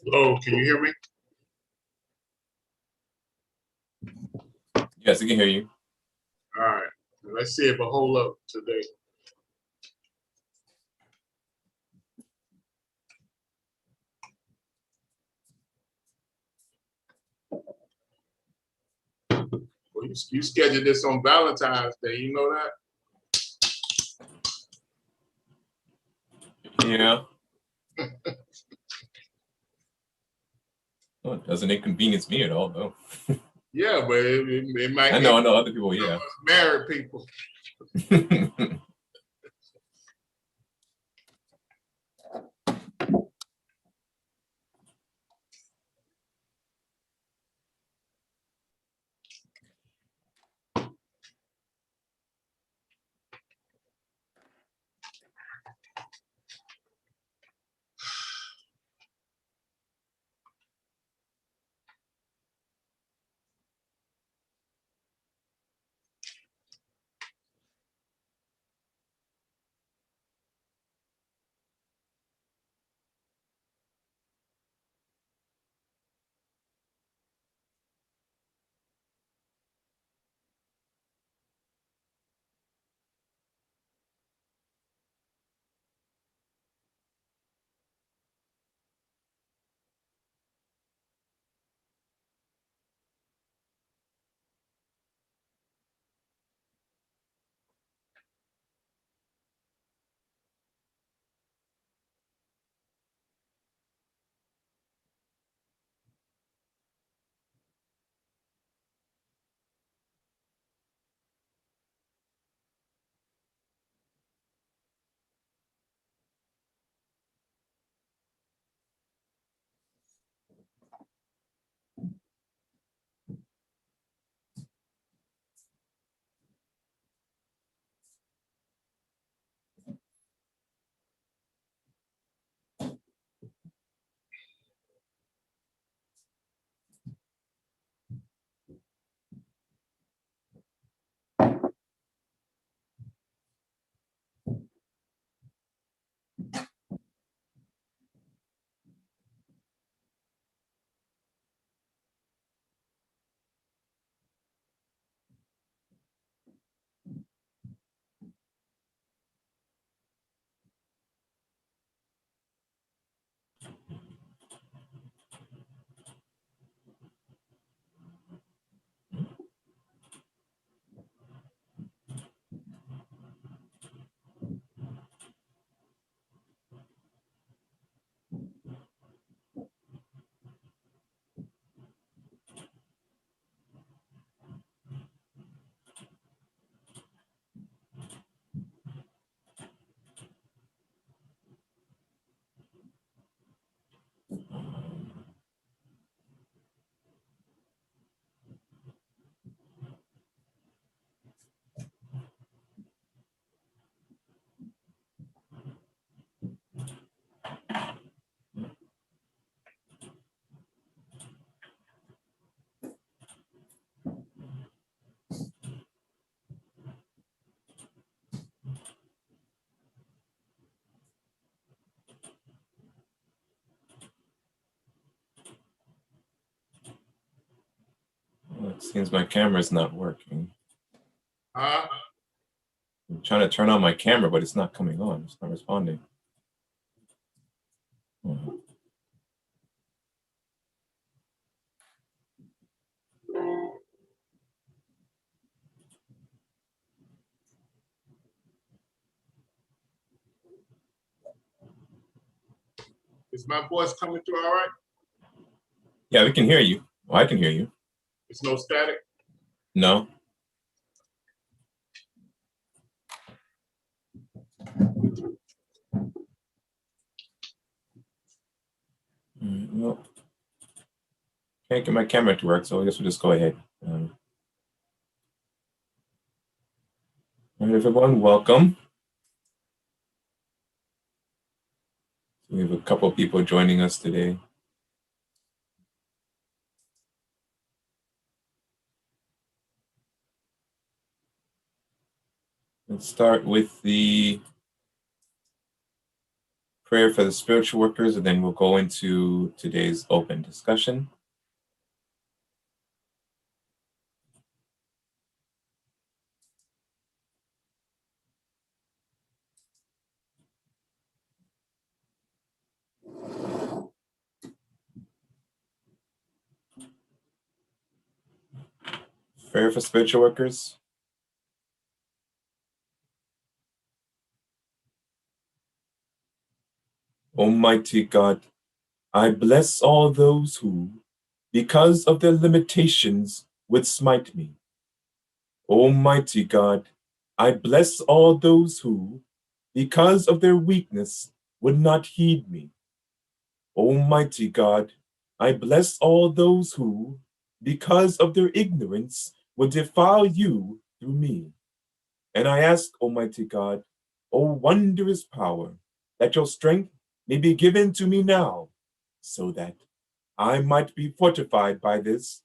Hello, can you hear me? Yes, I can hear you. All right. Let's see if it hold up today. Well, you scheduled this on Valentine's Day, you know that? Yeah. Well, it doesn't inconvenience me at all, though. Yeah, but it might. I know other people. Yeah. Married people. Well, it seems my camera's not working. Huh? I'm trying to turn on my camera, but it's not coming on. It's not responding. Is my voice coming through all right? Yeah, we can hear you. Well, I can hear you. It's no static? No. Well, can't get my camera to work, so I guess we'll just go ahead. All right, everyone, welcome. We have a couple of people joining us today. Let's start with the prayer for the spiritual workers, and then we'll go into today's open discussion. Prayer for spiritual workers. Almighty God, I bless all those who, because of their limitations, would smite me. Almighty God, I bless all those who, because of their weakness, would not heed me. Almighty God, I bless all those who, because of their ignorance, would defile you through me. And I ask, Almighty God, O wondrous power, that your strength may be given to me now, so that I might be fortified by this,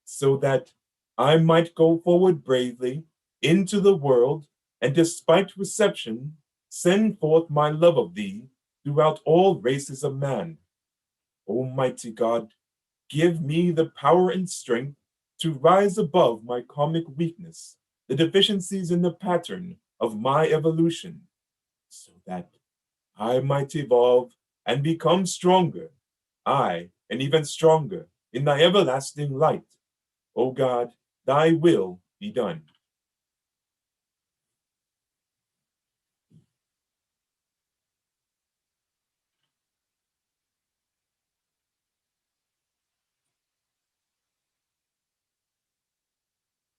so that I might go forward bravely into the world, and despite reception, send forth my love of thee throughout all races of man. Almighty God, give me the power and strength to rise above my karmic weakness, the deficiencies in the pattern of my evolution, so that I might evolve and become stronger, I, and even stronger, in thy everlasting light. O God, thy will be done.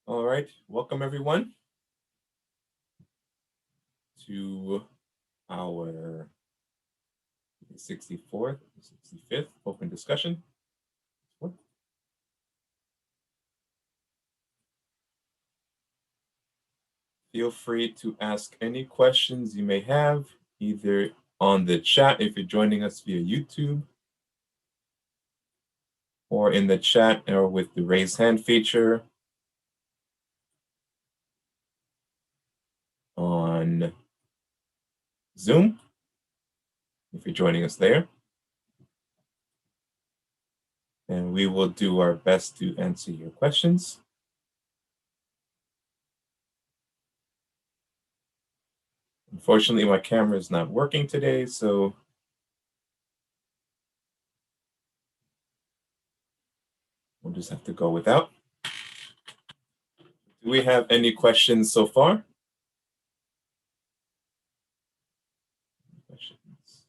All right, welcome everyone to our 64th, 65th open discussion. Feel free to ask any questions you may have, either on the chat if you're joining us via YouTube, or in the chat or with the raise hand feature on Zoom, if you're joining us there. And we will do our best to answer your questions. Unfortunately, my camera is not working today, so we'll just have to go without. Do we have any questions so far? Questions?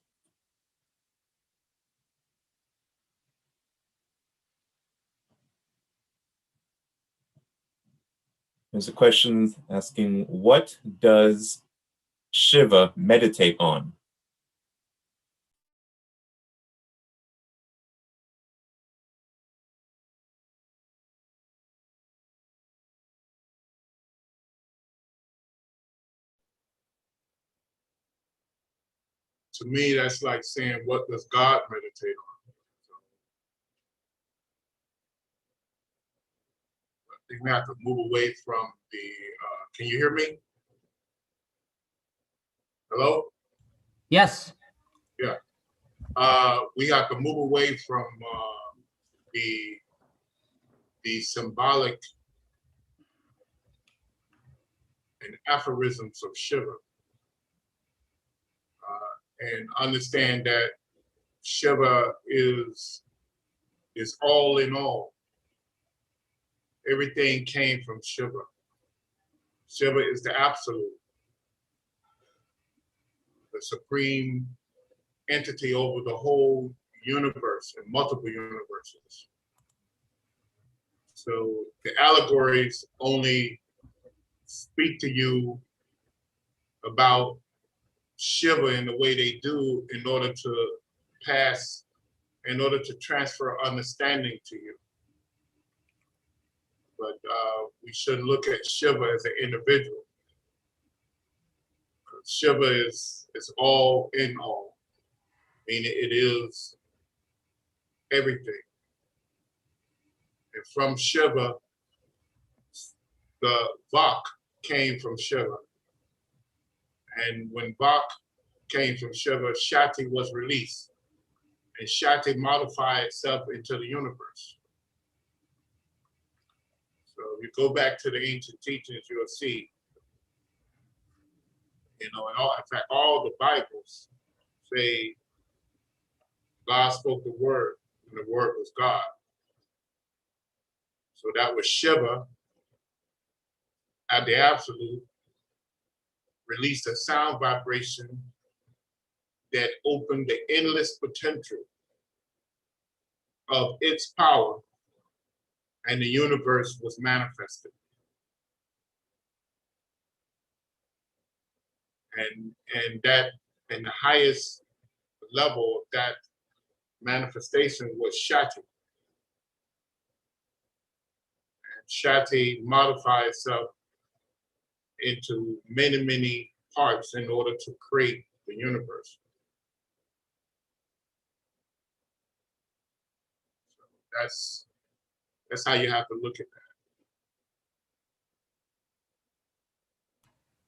There's a question asking, what does Shiva meditate on? To me, that's like saying, what does God meditate on? I think we have to move away from the, can you hear me? Hello? Yes. Yeah. We have to move away from the symbolic and aphorisms of Shiva, and understand that Shiva is all in all. Everything came from Shiva. Shiva is the absolute, the supreme entity over the whole universe and multiple universes. So the allegories only speak to you about Shiva in the way they do in order to transfer understanding to you. But we should look at Shiva as an individual. Shiva is all in all, meaning it is everything. And from Shiva, the Vak came from Shiva. And when Vak came from Shiva, Shakti was released. And Shakti modified itself into the universe. So if you go back to the ancient teachings, you'll see, in fact, all the Bibles say God spoke the word, and the word was God. So that was Shiva at the absolute, released a sound vibration that opened the endless potential of its power, and the universe was manifested. And the highest level of that manifestation was Shakti. And Shakti modified itself into many, many parts in order to create the universe. So that's how you have to look at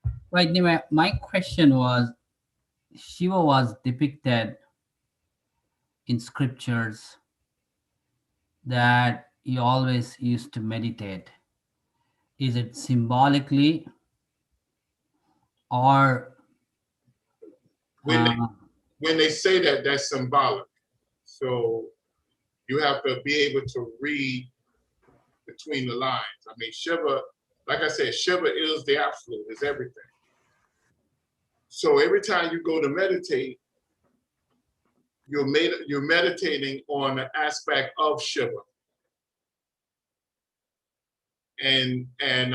that. Right. Anyway, my question was, Shiva was depicted in scriptures that he always used to meditate. Is it symbolically or When they say that, that's symbolic. So you have to be able to read between the lines. I mean, Shiva, like I said, Shiva is the absolute, is everything. So every time you go to meditate, you're meditating on an aspect of Shiva. And then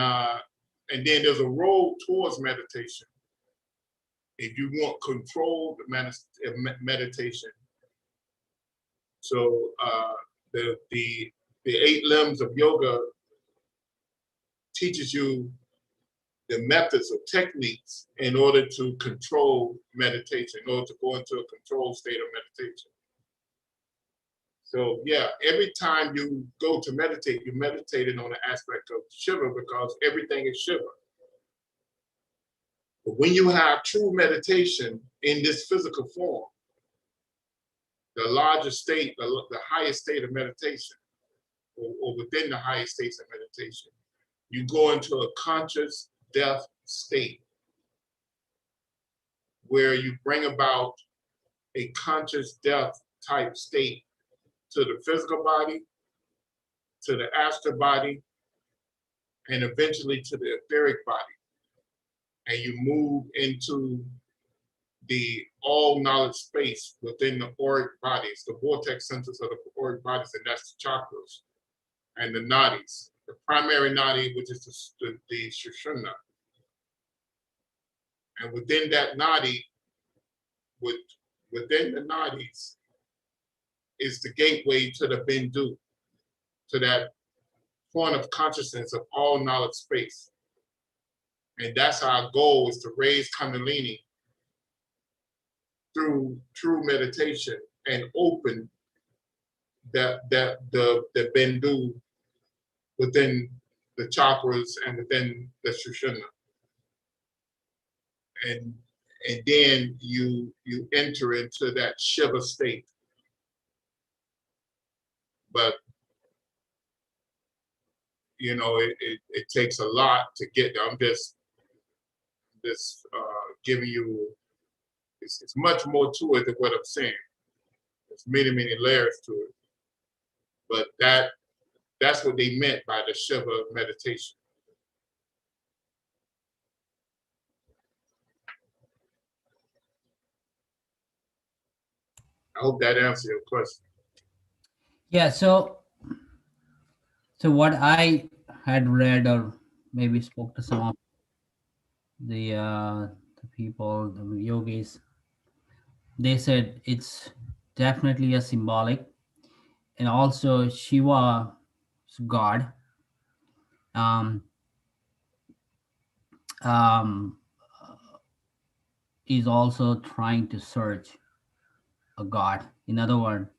there's a road towards meditation. If you want controlled meditation, so the 8 limbs of yoga teaches you the methods or techniques in order to control meditation, in order to go into a controlled state of meditation. So yeah, every time you go to meditate, you're meditating on an aspect of Shiva because everything is Shiva. But when you have true meditation in this physical form, the largest state, the highest state of meditation, or within the highest states of meditation, you go into a conscious death state where you bring about a conscious death type state to the physical body, to the astral body, and eventually to the etheric body. And you move into the all knowledge space within the auric bodies, the vortex centers of the auric bodies, and that's the chakras and the nadis. The primary nadi, which is the Sushumna. And within that nadi, within the nadis, is the gateway to the Bindu, to that point of consciousness of all knowledge space. And that's our goal, is to raise Kundalini through true meditation and open the Bindu within the chakras and within the Sushumna. And then you enter into that Shiva state. But it takes a lot to get there. I'm just giving you, it's much more to it than what I'm saying. There's many, many layers to it. But that's what they meant by the Shiva meditation. I hope that answers your question. Yeah, so what I had read, or maybe spoke to some of the people, the yogis, they said it's definitely a symbolic, and also Shiva, God, um, um, is also trying to search a God. In other words,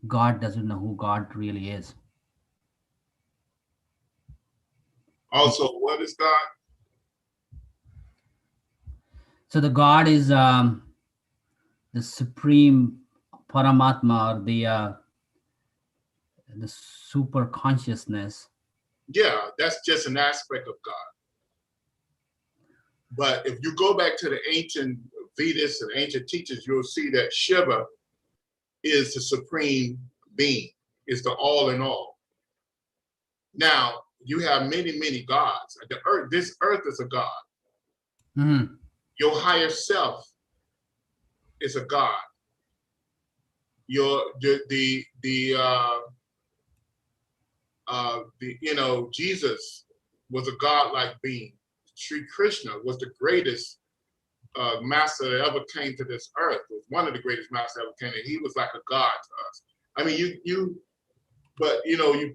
God doesn't know who God really is. Also, what is God? So the God is the supreme Paramatma, or the super consciousness. Yeah, that's just an aspect of God. But if you go back to the ancient Vedas and ancient teachers, you'll see that Shiva is the supreme being, is the all in all. Now, you have many, many gods. The earth, this earth is a god. Mm-hmm. Your higher self is a god. Jesus was a godlike being. Sri Krishna was the greatest master that ever came to this earth. Was one of the greatest masters that ever came, and he was like a god to us. I mean, you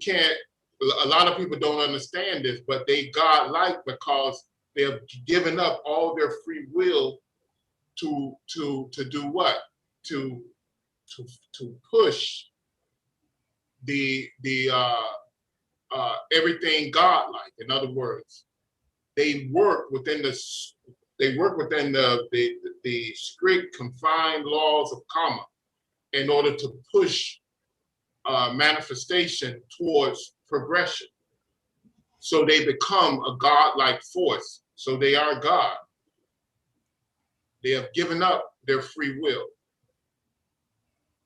can't. A lot of people don't understand this, but they godlike because they have given up all their free will to do what? To push the everything godlike. In other words, they work within the strict confined laws of karma in order to push manifestation towards progression. So they become a godlike force. So they are God. They have given up their free will,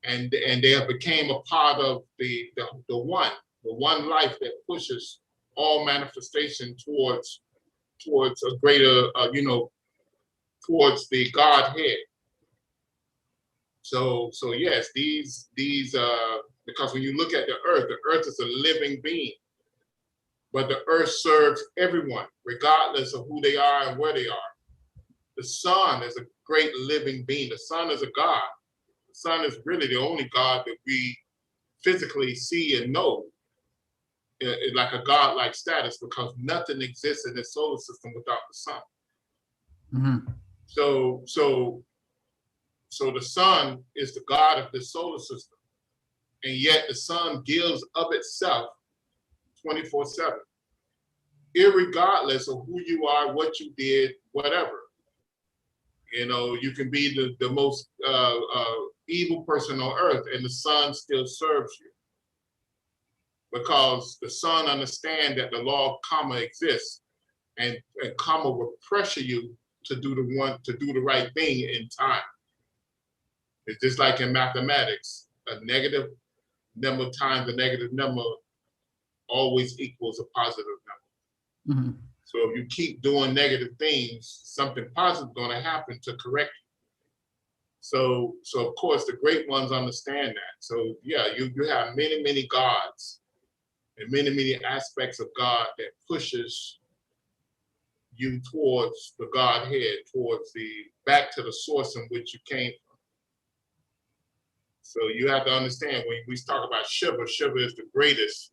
and they have became a part of the one life that pushes all manifestation towards a greater, towards the Godhead. So yes, these because when you look at the earth is a living being, but the earth serves everyone, regardless of who they are and where they are. The sun is a great living being. The sun is a god. The sun is really the only god that we physically see and know, like a godlike status, because nothing exists in the solar system without the sun. Mm-hmm. So the sun is the god of the solar system, and yet the sun gives of itself 24/7, irregardless of who you are, what you did, whatever. You can be the most evil person on earth, and the sun still serves you, because the sun understands that the law of karma exists, and karma will pressure you to do the right thing in time. It's just like in mathematics, a negative number times a negative number always equals a positive number. Mm-hmm. So if you keep doing negative things, something positive is going to happen to correct you. So of course the great ones understand that. So yeah, you have many, many gods and many, many aspects of God that pushes you towards the Godhead, towards back to the source in which you came from. So you have to understand, when we talk about Shiva is the greatest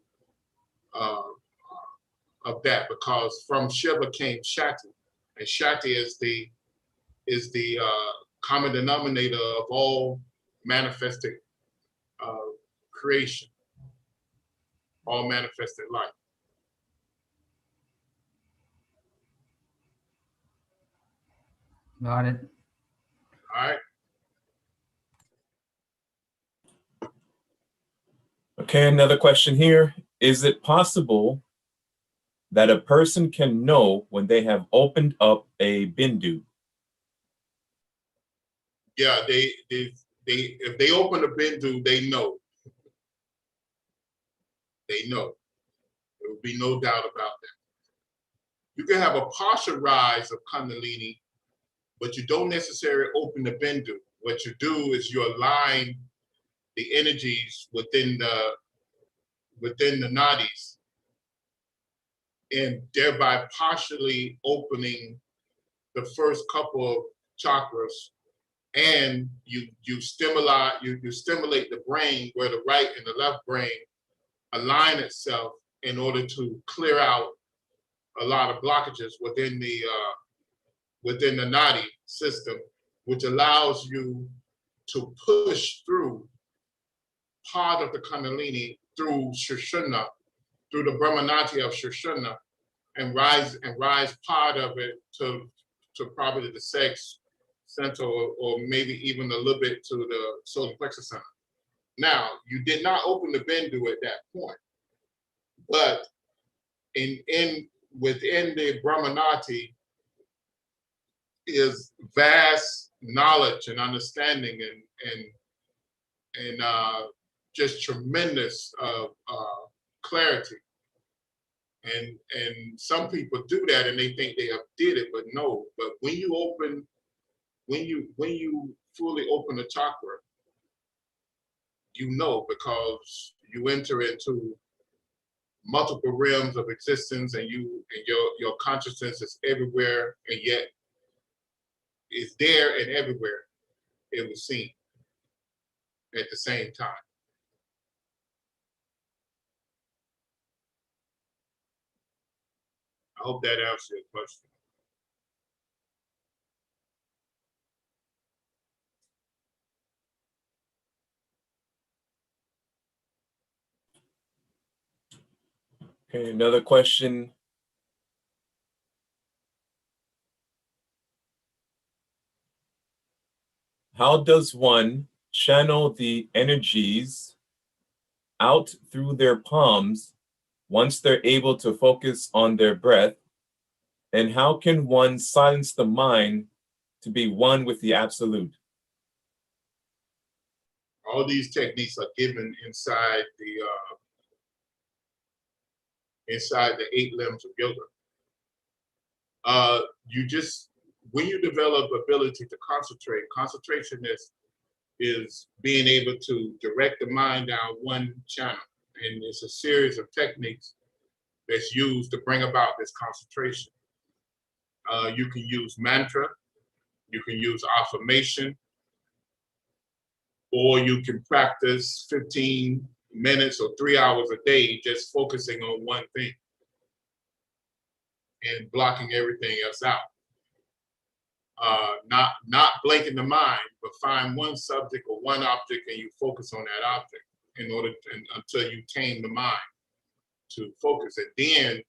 of that, because from Shiva came Shakti, and Shakti is the common denominator of all manifested creation, all manifested life. Got it. All right. Okay, another question here. Is it possible that a person can know when they have opened up a bindu? Yeah, they if they open a bindu, they know. They know. There will be no doubt about that. You can have a partial rise of Kundalini, but you don't necessarily open the bindu. What you do is you align the energies within the nadis, and thereby partially opening the first couple of chakras, and you stimulate the brain where the right and the left brain align itself in order to clear out a lot of blockages within the nadi system, which allows you to push through part of the Kundalini through Shushana, through the Brahmanati of Shushana, and rise part of it to probably the center, or maybe even a little bit to the solar plexus center. Now, you did not open the Bindu at that point, but within the Brahmanati is vast knowledge and understanding and just tremendous clarity. And some people do that and they think they have did it, but no. But when you fully open the chakra, you know, because you enter into multiple realms of existence, and your consciousness is everywhere, and yet it's there and everywhere. It was seen at the same time. I hope that answers your question. Okay, another question. How does one channel the energies out through their palms once they're able to focus on their breath? And how can one silence the mind to be one with the absolute? All these techniques are given inside the 8 limbs of yoga. When you develop ability to concentrate, concentration is being able to direct the mind down one channel. And it's a series of techniques that's used to bring about this concentration. You can use mantra, you can use affirmation, or you can practice 15 minutes or 3 hours a day just focusing on one thing and blocking everything else out. Not blanking the mind, but find one subject or one object and you focus on that object until you tame the mind to focus. And then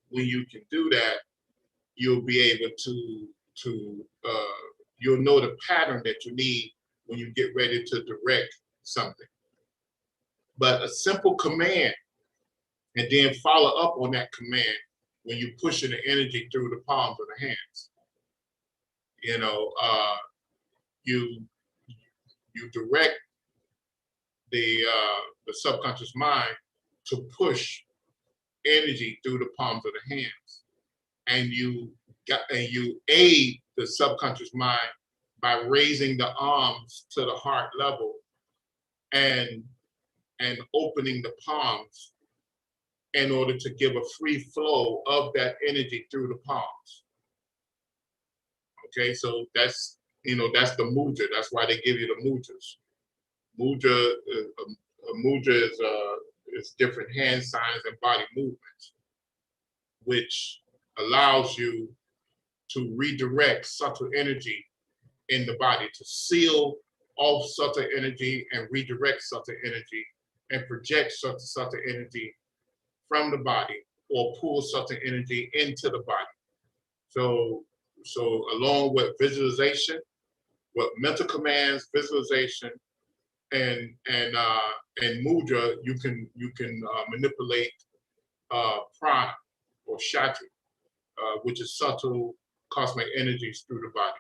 when you can do that, you'll be able to you'll know the pattern that you need when you get ready to direct something. But a simple command, and then follow up on that command when you're pushing the energy through the palms of the hands. You know, you direct the subconscious mind to push energy through the palms of the hands, and you aid the subconscious mind by raising the arms to the heart level and opening the palms in order to give a free flow of that energy through the palms. Okay, so that's the mudra. That's why they give you the mudras. Mudra is different hand signs and body movements, which allows you to redirect subtle energy in the body, to seal off subtle energy and redirect subtle energy and project subtle energy from the body, or pull subtle energy into the body. So along with visualization, with mental commands, visualization, and mudra, you can manipulate prana or shakti, which is subtle cosmic energies through the body.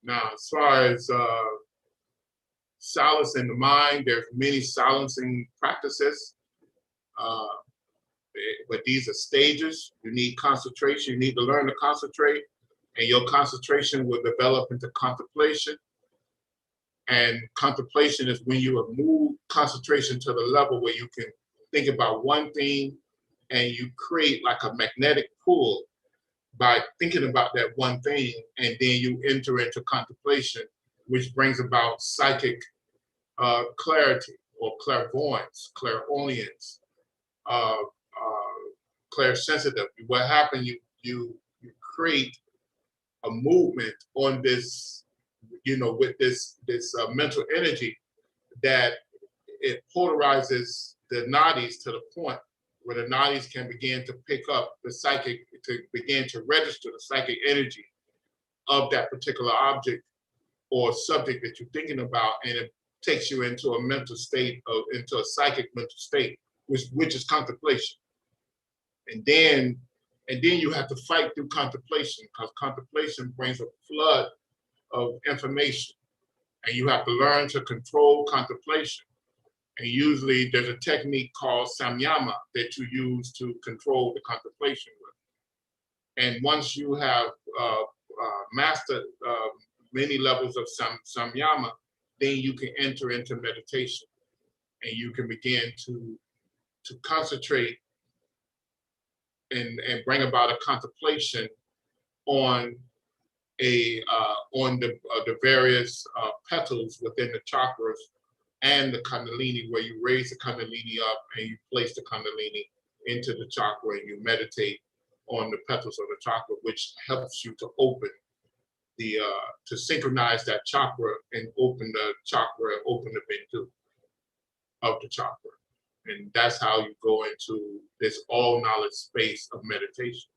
Now, as far as silencing the mind, there's many silencing practices, but these are stages. You need concentration. You need to learn to concentrate, and your concentration will develop into contemplation. And contemplation is when you have moved concentration to the level where you can think about one thing and you create like a magnetic pull by thinking about that one thing, and then you enter into contemplation, which brings about psychic clarity or clairvoyance, clairaudience, clairsensitive. What happened? You create a movement on this, with this mental energy that it polarizes the nadis to the point where the nadis can begin to pick up the psychic, to begin to register the psychic energy of that particular object or subject that you're thinking about, and it takes you into a mental state, into a psychic mental state, which is contemplation. And then you have to fight through contemplation, because contemplation brings a flood of information, and you have to learn to control contemplation. And usually there's a technique called samyama that you use to control the contemplation with. And once you have mastered many levels of samyama, then you can enter into meditation, and you can begin to concentrate and bring about a contemplation on the various petals within the chakras and the Kundalini, where you raise the Kundalini up and you place the Kundalini into the chakra, and you meditate on the petals of the chakra, which helps you to open to synchronize that chakra and open the chakra, open the bindu of the chakra. And that's how you go into this all knowledge space of meditation.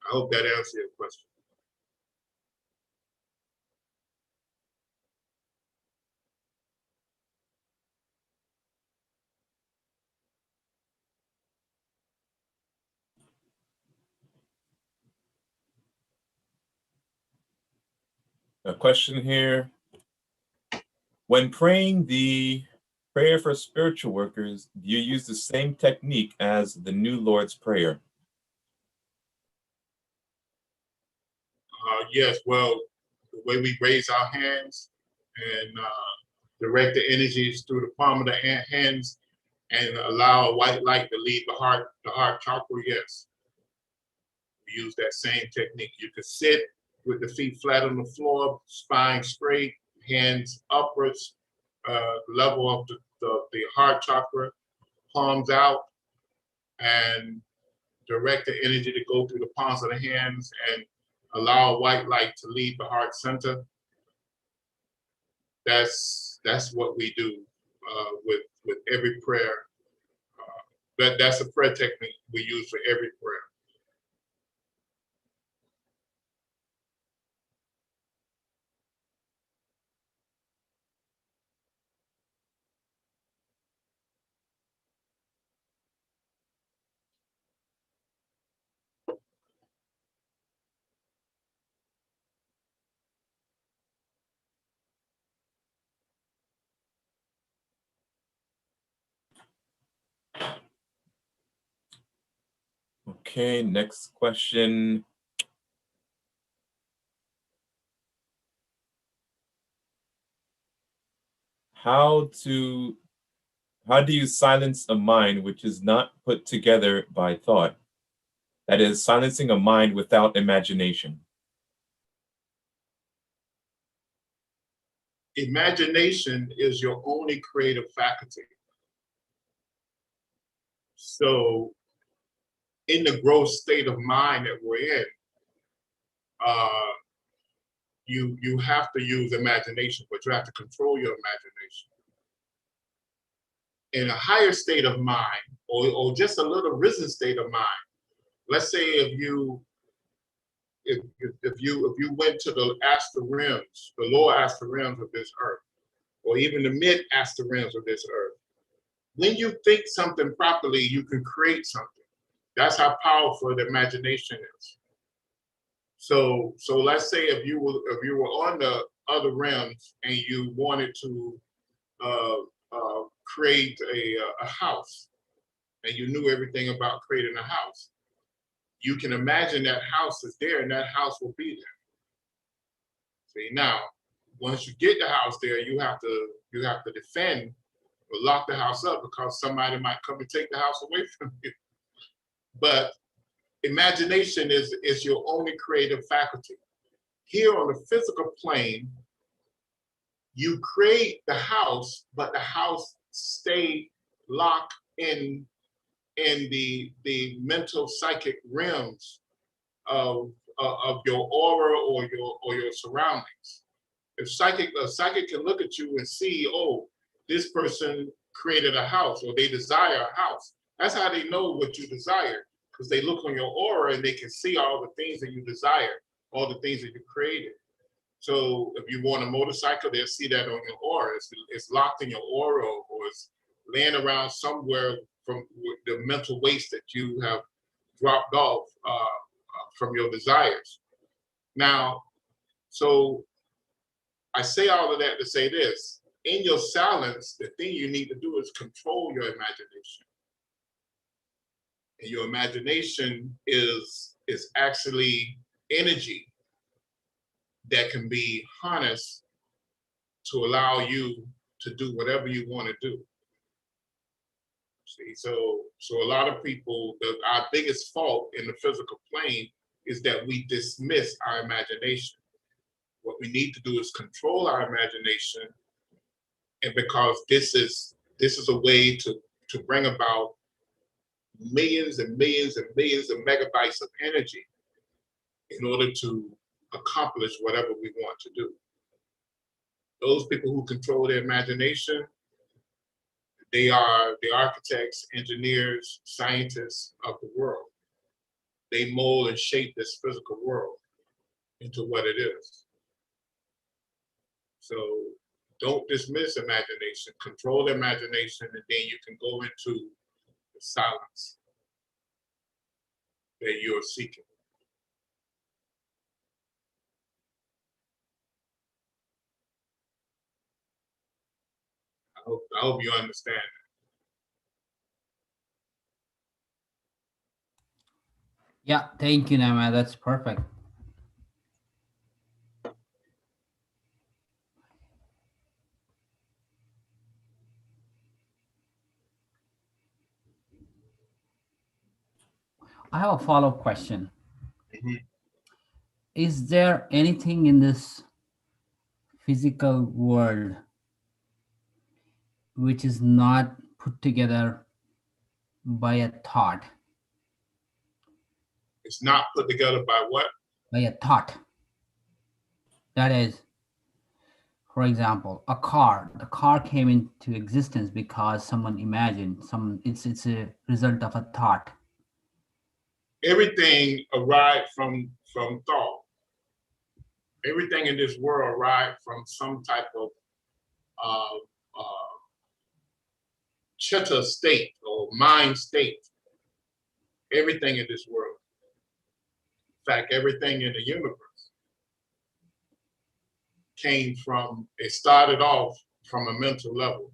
I hope that answers your question. A question here. When praying the prayer for spiritual workers, do you use the same technique as the New Lord's Prayer? Yes, well, the way we raise our hands and direct the energies through the palm of the hands and allow a white light to lead the heart chakra, yes. We use that same technique. You can sit with the feet flat on the floor, spine straight, hands upwards, level of the heart chakra, palms out, and direct the energy to go through the palms of the hands and allow white light to lead the heart center. That's what we do with every prayer. That's a prayer technique we use for every prayer. Okay, next question. How do you silence a mind which is not put together by thought? That is, silencing a mind without imagination. Imagination is your only creative faculty. So in the gross state of mind that we're in, you have to use imagination, but you have to control your imagination. In a higher state of mind, or just a little risen state of mind, let's say if you went to the astral realms, the lower astral realms of this earth, or even the mid astral realms of this earth, when you think something properly, you can create something. That's how powerful the imagination is. So let's say if you were on the other realms and you wanted to create a house, and you knew everything about creating a house, you can imagine that house is there and that house will be there. See, now, once you get the house there, you have to defend or lock the house up, because somebody might come and take the house away from you. But imagination is your only creative faculty. Here on the physical plane, you create the house, but the house stay locked in the mental psychic realms of your aura or your surroundings. If a psychic can look at you and see, oh, this person created a house or they desire a house. That's how they know what you desire, because they look on your aura and they can see all the things that you desire, all the things that you created. So if you want a motorcycle, they'll see that on your aura. It's locked in your aura, or it's laying around somewhere from the mental waste that you have dropped off from your desires. Now, so I say all of that to say this. In your silence, the thing you need to do is control your imagination. And your imagination is actually energy that can be harnessed to allow you to do whatever you want to do. See, so a lot of people, our biggest fault in the physical plane is that we dismiss our imagination. What we need to do is control our imagination, and because this is a way to bring about millions and millions and millions of megabytes of energy in order to accomplish whatever we want to do. Those people who control their imagination, they are the architects, engineers, scientists of the world. They mold and shape this physical world into what it is. So don't dismiss imagination, control the imagination, and then you can go into the silence that you're seeking. I hope you understand. Yeah, thank you, Nama. That's perfect. I have a follow-up question. Mm-hmm. Is there anything in this physical world which is not put together by a thought? It's not put together by what? By a thought. That is, for example, a car. The car came into existence because someone imagined. It's a result of a thought. Everything arrived from thought. Everything in this world arrived from some type of chitta state or mind state. Everything in this world. In fact, everything in the universe it started off from a mental level.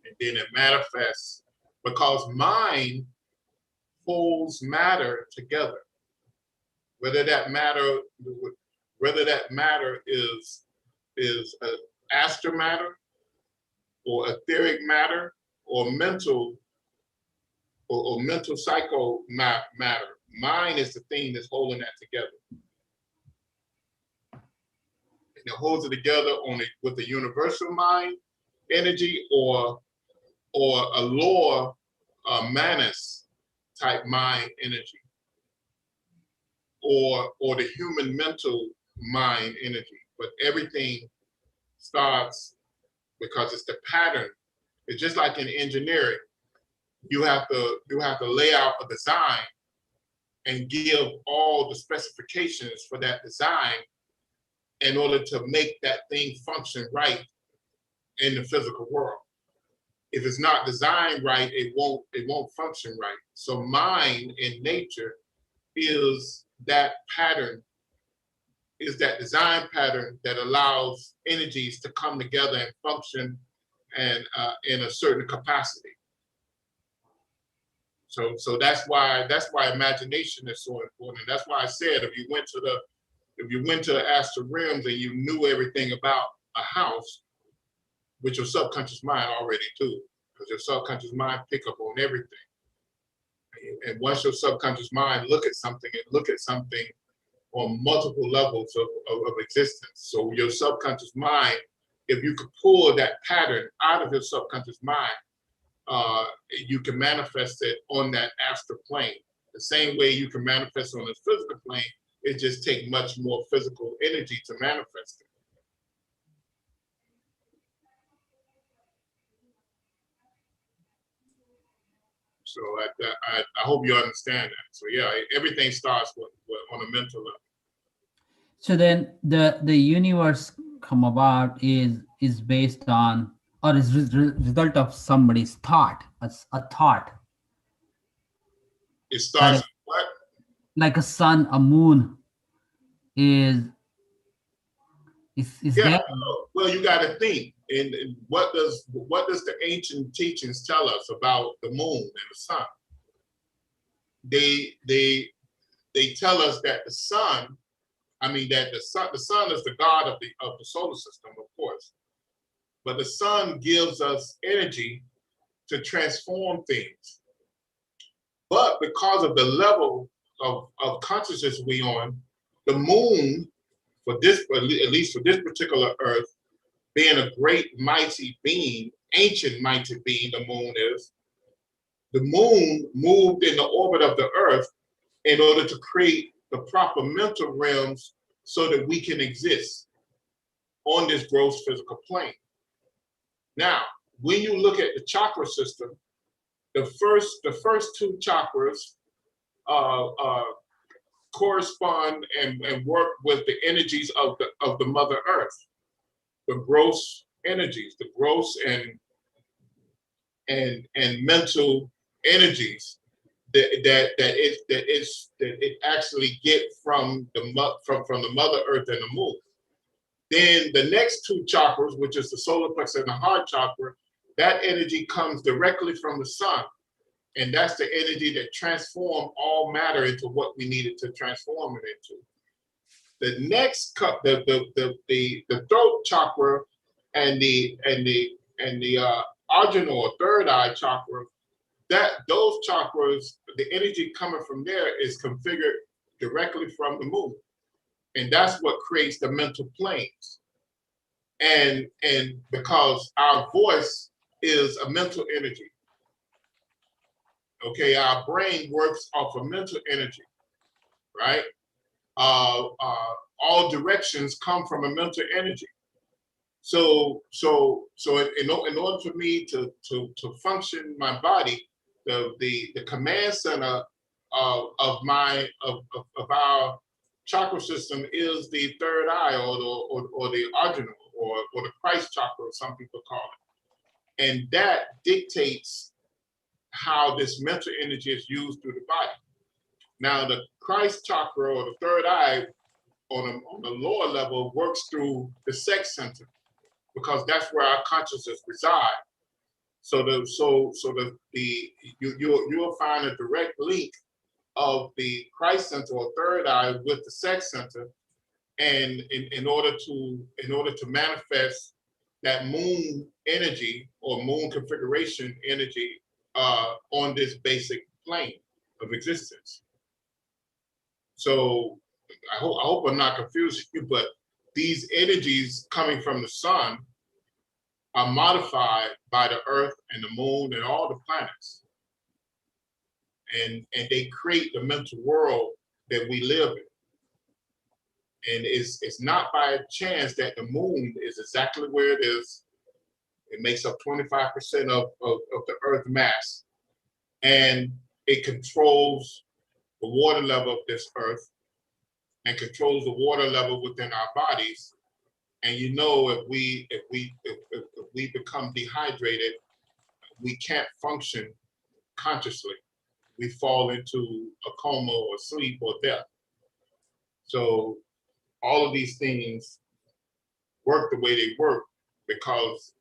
And then it manifests because mind holds matter together. Whether that matter is astral matter or etheric matter or mental or mental psycho matter. Mind is the thing that's holding that together. And it holds it together with a universal mind energy or a lower manas type mind energy. Or the human mental mind energy. But everything starts because it's the pattern. It's just like in engineering. You have to lay out a design and give all the specifications for that design in order to make that thing function right in the physical world. If it's not designed right, it won't function right. So mind in nature is that pattern, is that design pattern that allows energies to come together and function and in a certain capacity. So that's why imagination is so important. That's why I said if you went to the astral realms and you knew everything about a house, which your subconscious mind already do, because your subconscious mind pick up on everything. And once your subconscious mind look at something on multiple levels of existence. So your subconscious mind, if you could pull that pattern out of your subconscious mind, you can manifest it on that astral plane. The same way you can manifest on the physical plane, it just takes much more physical energy to manifest it. So I hope you understand that. So yeah, everything starts with on a mental level. So then the universe come about is based on, or is result of somebody's thought, a thought. It starts That with what? like a sun, a moon is Yeah, that well, you got to think. And what does the ancient teachings tell us about the moon and the sun? They tell us that the sun, that the sun is the god of the solar system, of course. But the sun gives us energy to transform things. But because of the level of consciousness we on, the moon, at least for this particular earth, being a great mighty being, ancient mighty being, the moon is, the moon moved in the orbit of the earth in order to create the proper mental realms so that we can exist on this gross physical plane. Now, when you look at the chakra system, the first two chakras correspond and work with the energies of the Mother Earth, the gross energies, the gross and mental energies that it actually get from the Mother Earth and the Moon. Then the next two chakras, which is the solar plexus and the heart chakra, that energy comes directly from the sun. And that's the energy that transforms all matter into what we needed to transform it into. The next the throat chakra and the ajna or third eye chakra, those chakras, the energy coming from there is configured directly from the moon. And that's what creates the mental planes. And because our voice is a mental energy. Okay, our brain works off of mental energy, right? All directions come from a mental energy. So in order for me to function my body, the command center of our chakra system is the third eye or the ajna or the Christ chakra, some people call it, and that dictates how this mental energy is used through the body. Now, the Christ chakra or the third eye on the lower level works through the sex center because that's where our consciousness reside. So you'll find a direct link of the Christ center or third eye with the sex center, and in order to manifest that moon energy or moon configuration energy on this basic plane of existence. So I hope I'm not confusing you, but these energies coming from the sun are modified by the earth and the moon and all the planets. And they create the mental world that we live in. And it's not by chance that the moon is exactly where it is. It makes up 25% of the Earth mass. And it controls the water level of this Earth and controls the water level within our bodies. And you know, if we become dehydrated, we can't function consciously. We fall into a coma or sleep or death. So all of these things work the way they work because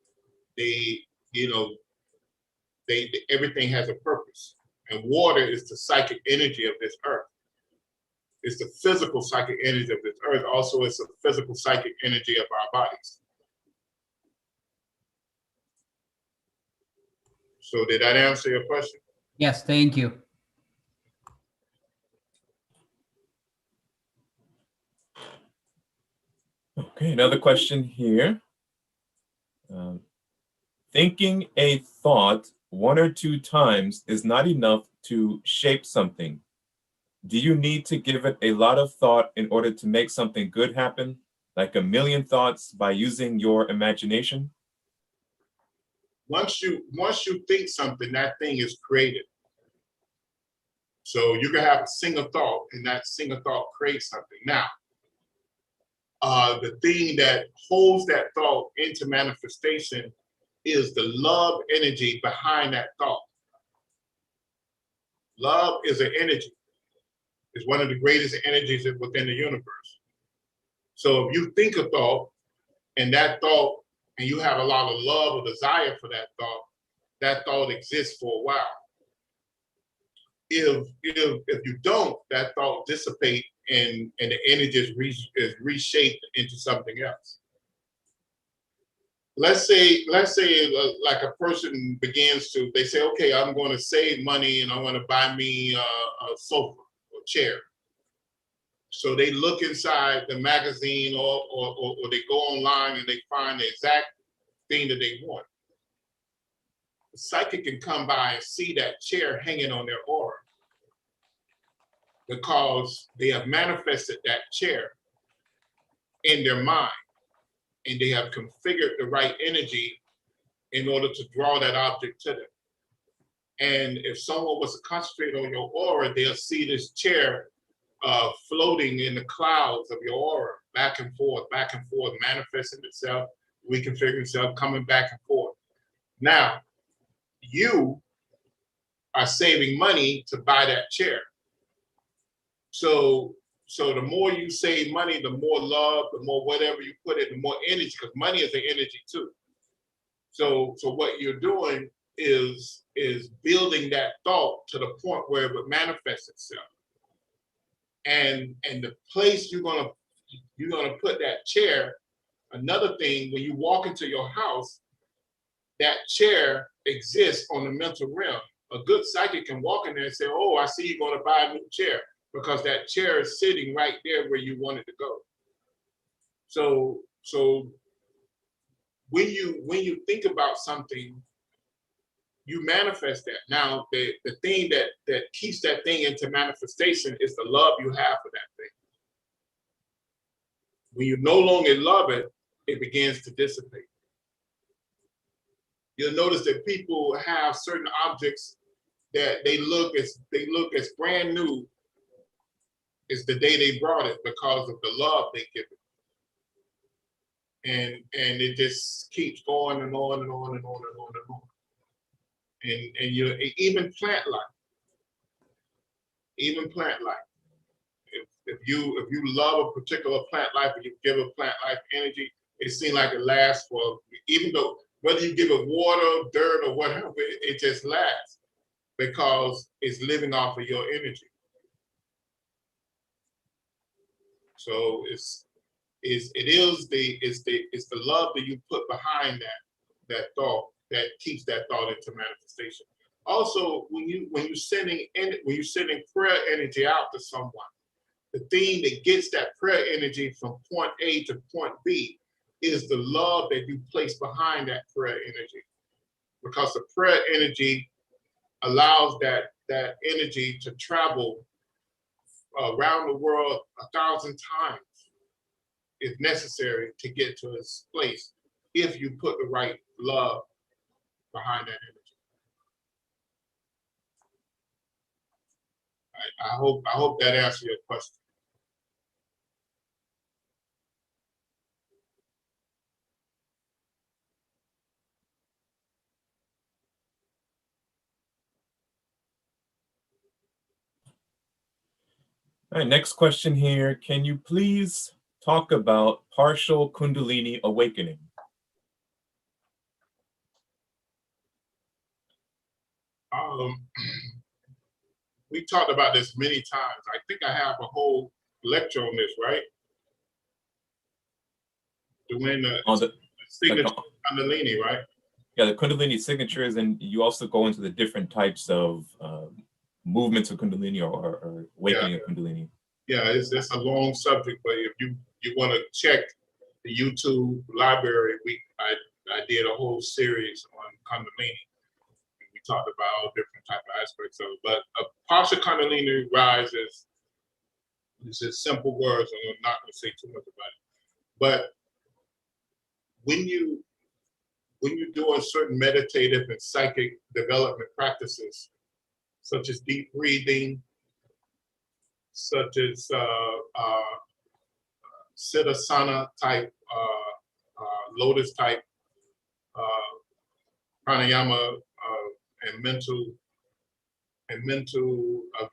everything has a purpose. And water is the psychic energy of this earth. It's the physical psychic energy of this earth. Also, it's the physical psychic energy of our bodies. So did that answer your question? Yes, thank you. Okay, another question here. Thinking a thought one or two times is not enough to shape something. Do you need to give it a lot of thought in order to make something good happen, like a million thoughts by using your imagination? Once you think something, that thing is created. So you can have a single thought, and that single thought creates something. Now, the thing that holds that thought into manifestation is the love energy behind that thought. Love is an energy. It's one of the greatest energies within the universe. So if you think a thought, and you have a lot of love or desire for that thought exists for a while. If you don't, that thought dissipate and the energy is reshaped into something else. Let's say like a person begins to, they say, okay, I'm going to save money and I want to buy me a sofa or chair. So they look inside the magazine or they go online and they find the exact thing that they want. The psychic can come by and see that chair hanging on their aura because they have manifested that chair in their mind and they have configured the right energy in order to draw that object to them. And if someone was to concentrate on your aura, they'll see this chair floating in the clouds of your aura, back and forth, manifesting itself, reconfiguring itself, coming back and forth. Now, you are saving money to buy that chair. So the more you save money, the more love, the more whatever you put in, the more energy, because money is an energy too. So what you're doing is building that thought to the point where it would manifest itself. And the place you're gonna put that chair, another thing, when you walk into your house, that chair exists on the mental realm. A good psychic can walk in there and say, oh, I see you're gonna buy a new chair, because that chair is sitting right there where you want it to go. So when you think about something, you manifest that. Now, the thing that keeps that thing into manifestation is the love you have for that thing. When you no longer love it, it begins to dissipate. You'll notice that people have certain objects that they look as brand new as the day they brought it because of the love they give it. And it just keeps going and on and on and on and on and on. And you even plant life. If you love a particular plant life and you give a plant life energy, it seems like it lasts for, even though whether you give it water, dirt, or whatever, it just lasts because it's living off of your energy. So it's the love that you put behind that thought that keeps that thought into manifestation. Also, when you're sending prayer energy out to someone, the thing that gets that prayer energy from point A to point B is the love that you place behind that prayer energy, because the prayer energy allows that energy to travel around the world 1,000 times if necessary to get to its place if you put the right love behind that energy. I hope that answers your question. All right, next question here. Can you please talk about partial Kundalini awakening? We talked about this many times. I think I have a whole lecture on this, right? Doing the signature Kundalini, right? Yeah, the Kundalini signatures, and you also go into the different types of movements of Kundalini or awakening of Kundalini. Yeah, it's a long subject, but if you want to check the YouTube library, I did a whole series on Kundalini. We talked about all different type of aspects of it. But a partial Kundalini rise is just simple words, and I'm not going to say too much about it. But when you're doing certain meditative and psychic development practices, such as deep breathing, such as Siddhasana type, lotus type, pranayama, and mental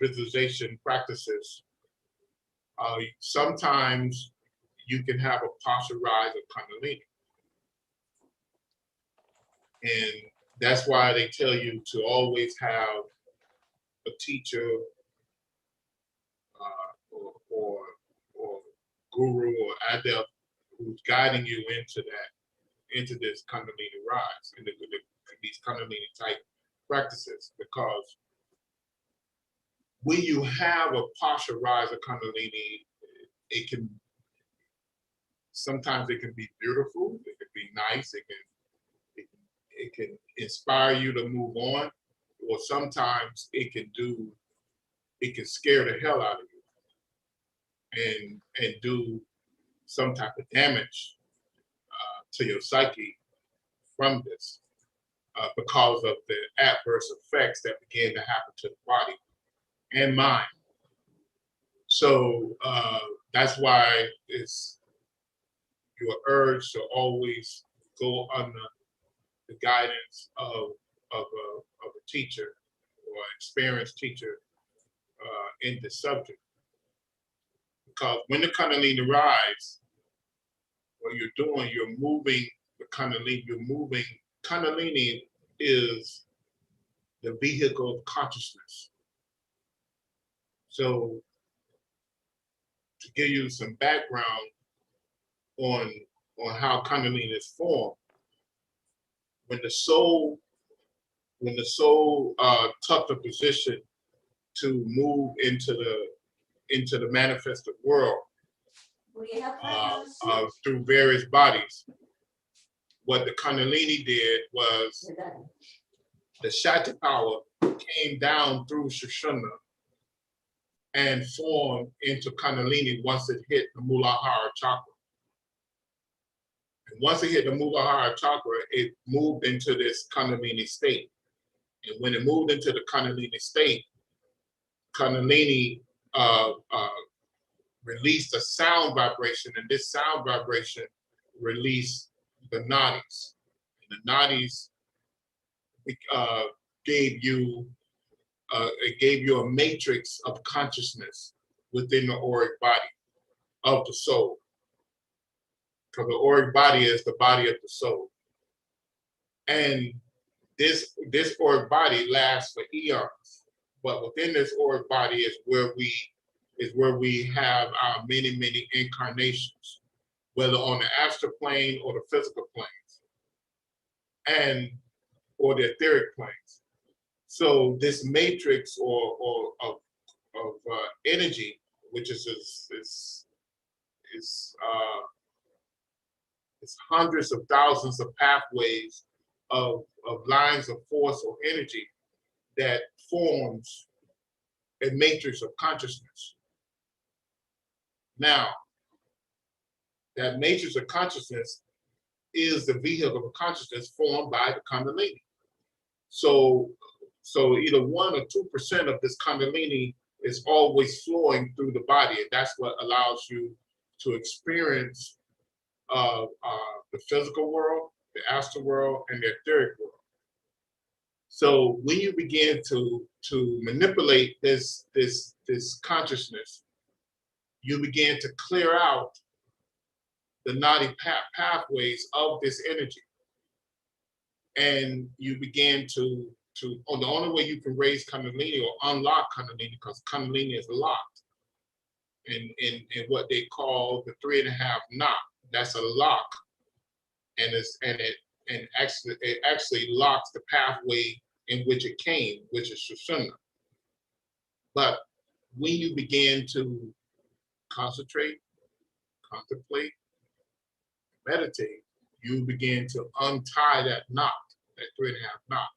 visualization practices. Sometimes you can have a partial rise of Kundalini. And that's why they tell you to always have a teacher or guru or adept who's guiding you into this Kundalini rise, into these Kundalini type practices, because when you have a partial rise of Kundalini, sometimes it can be beautiful, it can be nice, it can inspire you to move on, or sometimes it can scare the hell out of you and do some type of damage to your psyche from this because of the adverse effects that begin to happen to the body and mind. So that's why you're urged to always go under the guidance of a teacher or experienced teacher in the subject. Because when the Kundalini rise, what you're doing, you're moving the Kundalini, Kundalini is the vehicle of consciousness. So to give you some background on how Kundalini is formed, when the soul took the position to move into the manifested world through various bodies, what the Kundalini did was the Shakti power came down through Sushumna and formed into Kundalini once it hit the Muladhara chakra. And once it hit the Muladhara chakra, it moved into this Kundalini state. And when it moved into the Kundalini state, Kundalini released a sound vibration, and this sound vibration released the nadis. And the nadis gave you a matrix of consciousness within the auric body of the soul. Because the auric body is the body of the soul. And this auric body lasts for eons. But within this auric body is where we have our many incarnations, whether on the astral plane or the physical planes, or the etheric planes. So this matrix of energy, which is hundreds of thousands of pathways of lines of force or energy that forms a matrix of consciousness. Now, that matrix of consciousness is the vehicle of consciousness formed by the Kundalini. So either 1 or 2% of this Kundalini is always flowing through the body, and that's what allows you to experience the physical world, the astral world, and the etheric world. So when you begin to manipulate this consciousness, you begin to clear out the nadi pathways of this energy, and you begin to the only way you can raise Kundalini or unlock Kundalini, because Kundalini is locked in what they call the 3.5 knot. That's a lock, and it actually locks the pathway in which it came, which is Sushumna. But when you begin to concentrate, contemplate, meditate, you begin to untie that knot, that 3.5 knot,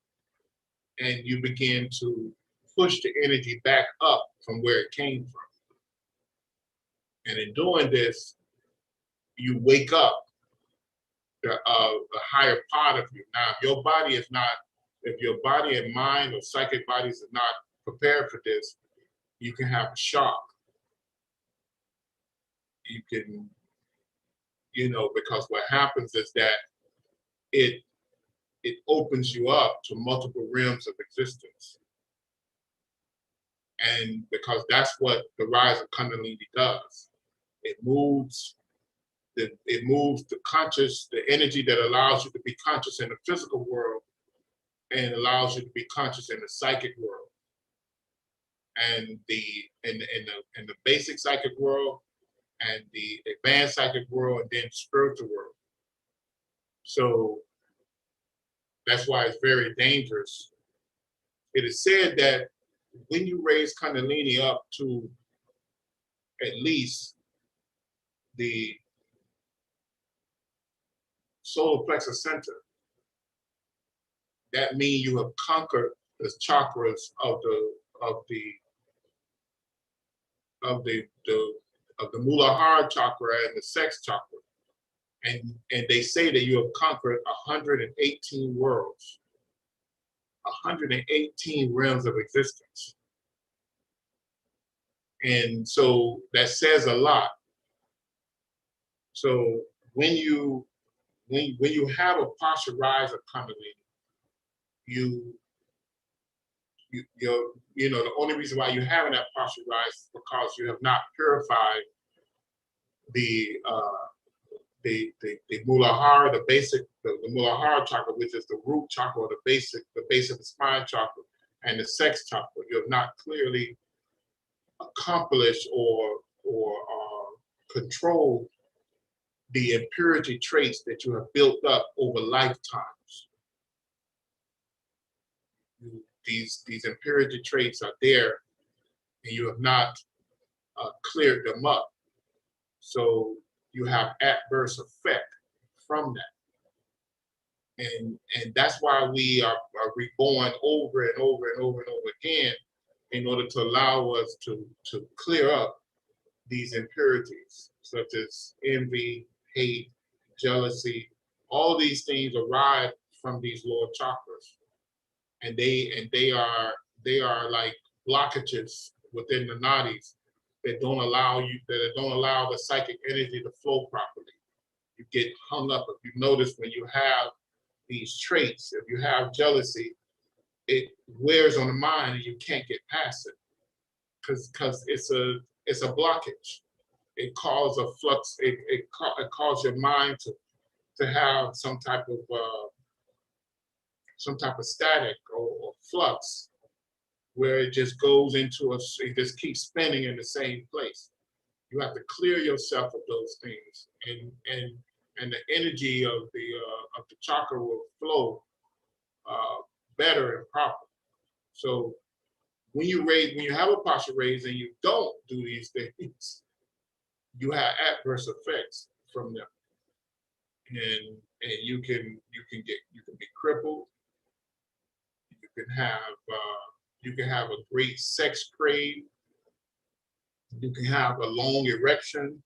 and you begin to push the energy back up from where it came from. And in doing this, you wake up the higher part of you. Now, if your body and mind or psychic bodies are not prepared for this, you can have a shock. you can, because what happens is that it opens you up to multiple realms of existence. And because that's what the rise of Kundalini does. It moves the energy that allows you to be conscious in the physical world and allows you to be conscious in the psychic world. And the basic psychic world and the advanced psychic world and then spiritual world. So that's why it's very dangerous. It is said that when you raise Kundalini up to at least the solar plexus center, that means you have conquered the chakras of the Muladhara chakra and the sex chakra. And they say that you have conquered 118 worlds, 118 realms of existence. And so that says a lot. So when you have a partial rise of Kundalini, the only reason why you're having that partial rise is because you have not purified the Muladhara, the Muladhara chakra, which is the root chakra, or the base of the spine chakra, and the sex chakra. You have not clearly accomplished or controlled the impurity traits that you have built up over lifetimes. These impurity traits are there, and you have not cleared them up. So you have adverse effect from that. And that's why we are reborn over and over and over and over again in order to allow us to clear up these impurities, such as envy, hate, jealousy. All these things arise from these lower chakras. And they are like blockages within the nadis that don't allow the psychic energy to flow properly. You get hung up. If you notice, when you have these traits, if you have jealousy, it wears on the mind and you can't get past it because it's a blockage. It causes a flux. It causes your mind to have some type of static or flux, where it just goes into it just keeps spinning in the same place. You have to clear yourself of those things, and the energy of the chakra will flow better and proper. So when you have a partial raise and you don't do these things, you have adverse effects from them, and you can be crippled. You can have a great sex crave. You can have a long erection.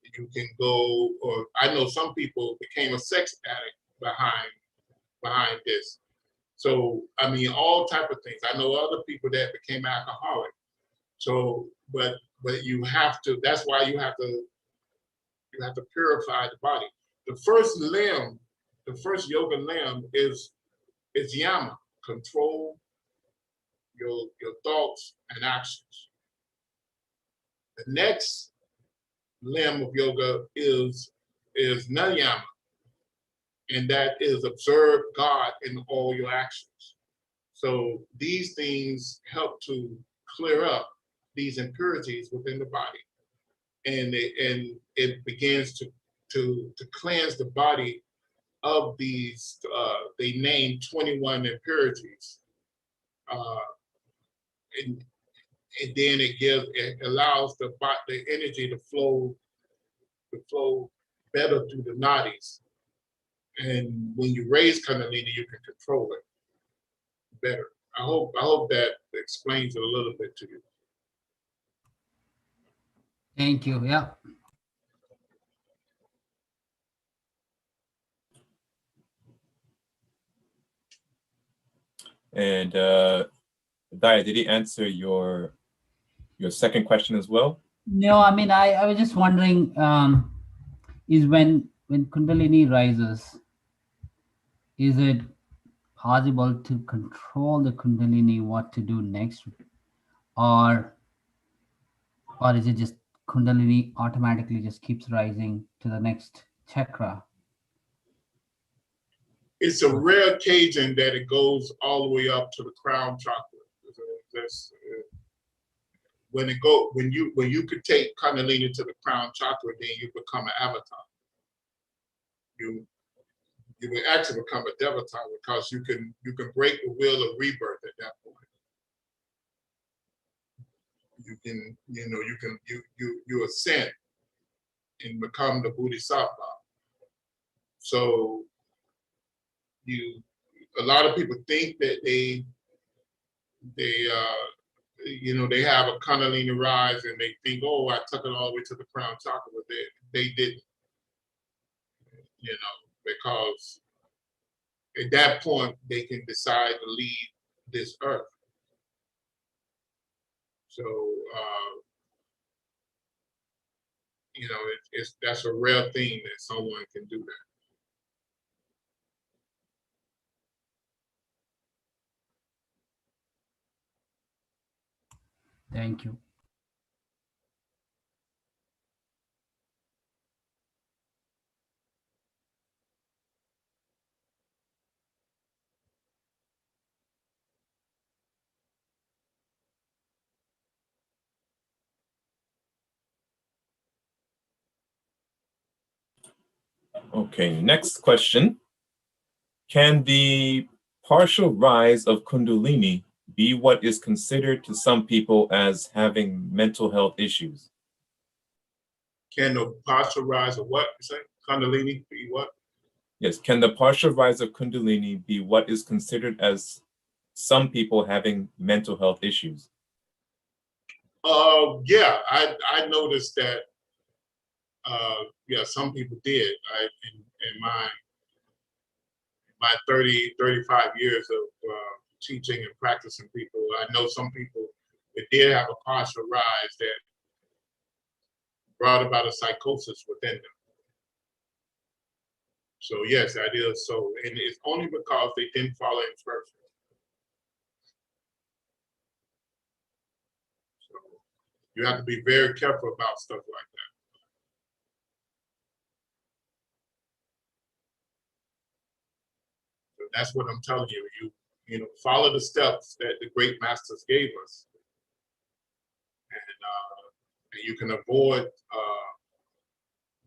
You can go, or I know some people became a sex addict behind this. So I mean, all type of things. I know other people that became alcoholic. So, but you have to. That's why you have to purify the body. The first yoga limb is yama, control your thoughts and actions. The next limb of yoga is nayama, and that is observe God in all your actions. So these things help to clear up these impurities within the body, and it begins to cleanse the body of these. They name 21 impurities, and then it allows the energy to flow better through the nadis. And when you raise Kundalini, you can control it better. I hope that explains it a little bit to you. Thank you. Yeah. And Daya, did he answer your second question as well? No, I mean, I was just wondering, is when Kundalini rises, is it possible to control the Kundalini what to do next, or is it just Kundalini automatically just keeps rising to the next chakra? It's a rare occasion that it goes all the way up to the crown chakra. That's, when you could take Kundalini to the crown chakra, then you become an avatar. You will actually become a devatar because you can break the wheel of rebirth at that point. You ascend and become the Bodhisattva. So a lot of people think that they have a Kundalini rise and they think, oh, I took it all the way to the crown chakra, but they didn't, because at that point they can decide to leave this earth. So that's a rare thing that someone can do that. Thank you. Okay, next question. Can the partial rise of Kundalini be what is considered to some people as having mental health issues? Can the partial rise of what you say? Kundalini be what? Yes, can the partial rise of Kundalini be what is considered as some people having mental health issues? Yeah, I noticed that. Yeah, some people did. In my 35 years of teaching and practicing people, I know some people that did have a partial rise that brought about a psychosis within them. So yes, that is so, and it's only because they didn't follow instructions. So you have to be very careful about stuff like that. So that's what I'm telling you. You follow the steps that the great masters gave us, and you can avoid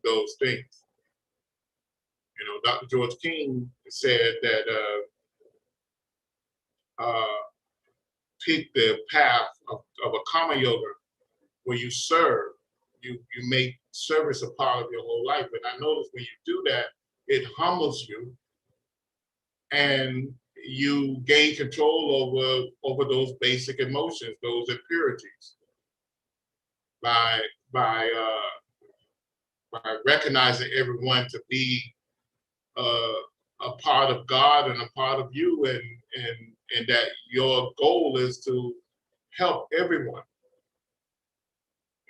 those things. Dr. George King said that pick the path of a karma yoga where you serve, you make service a part of your whole life. And I notice when you do that, it humbles you, and you gain control over those basic emotions, those impurities, by recognizing everyone to be a part of God and a part of you, and that your goal is to help everyone,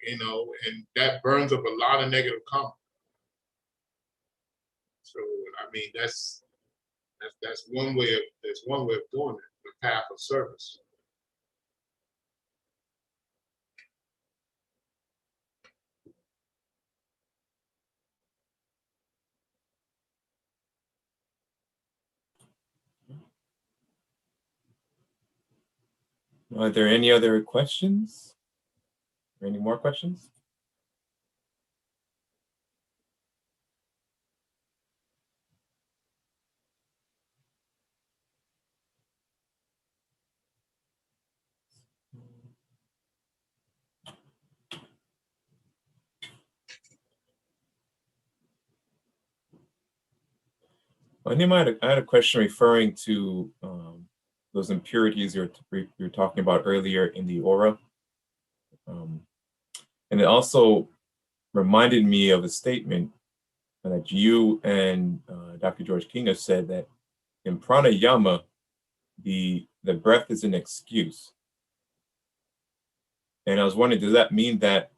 and that burns up a lot of negative karma. So I mean, that's one way of doing it, the path of service. Are there any other questions? Or any more questions? I had a question referring to those impurities you were talking about earlier in the aura. And it also reminded me of a statement that you and Dr. George King have said, that in pranayama, the breath is an excuse. And I was wondering, does that mean that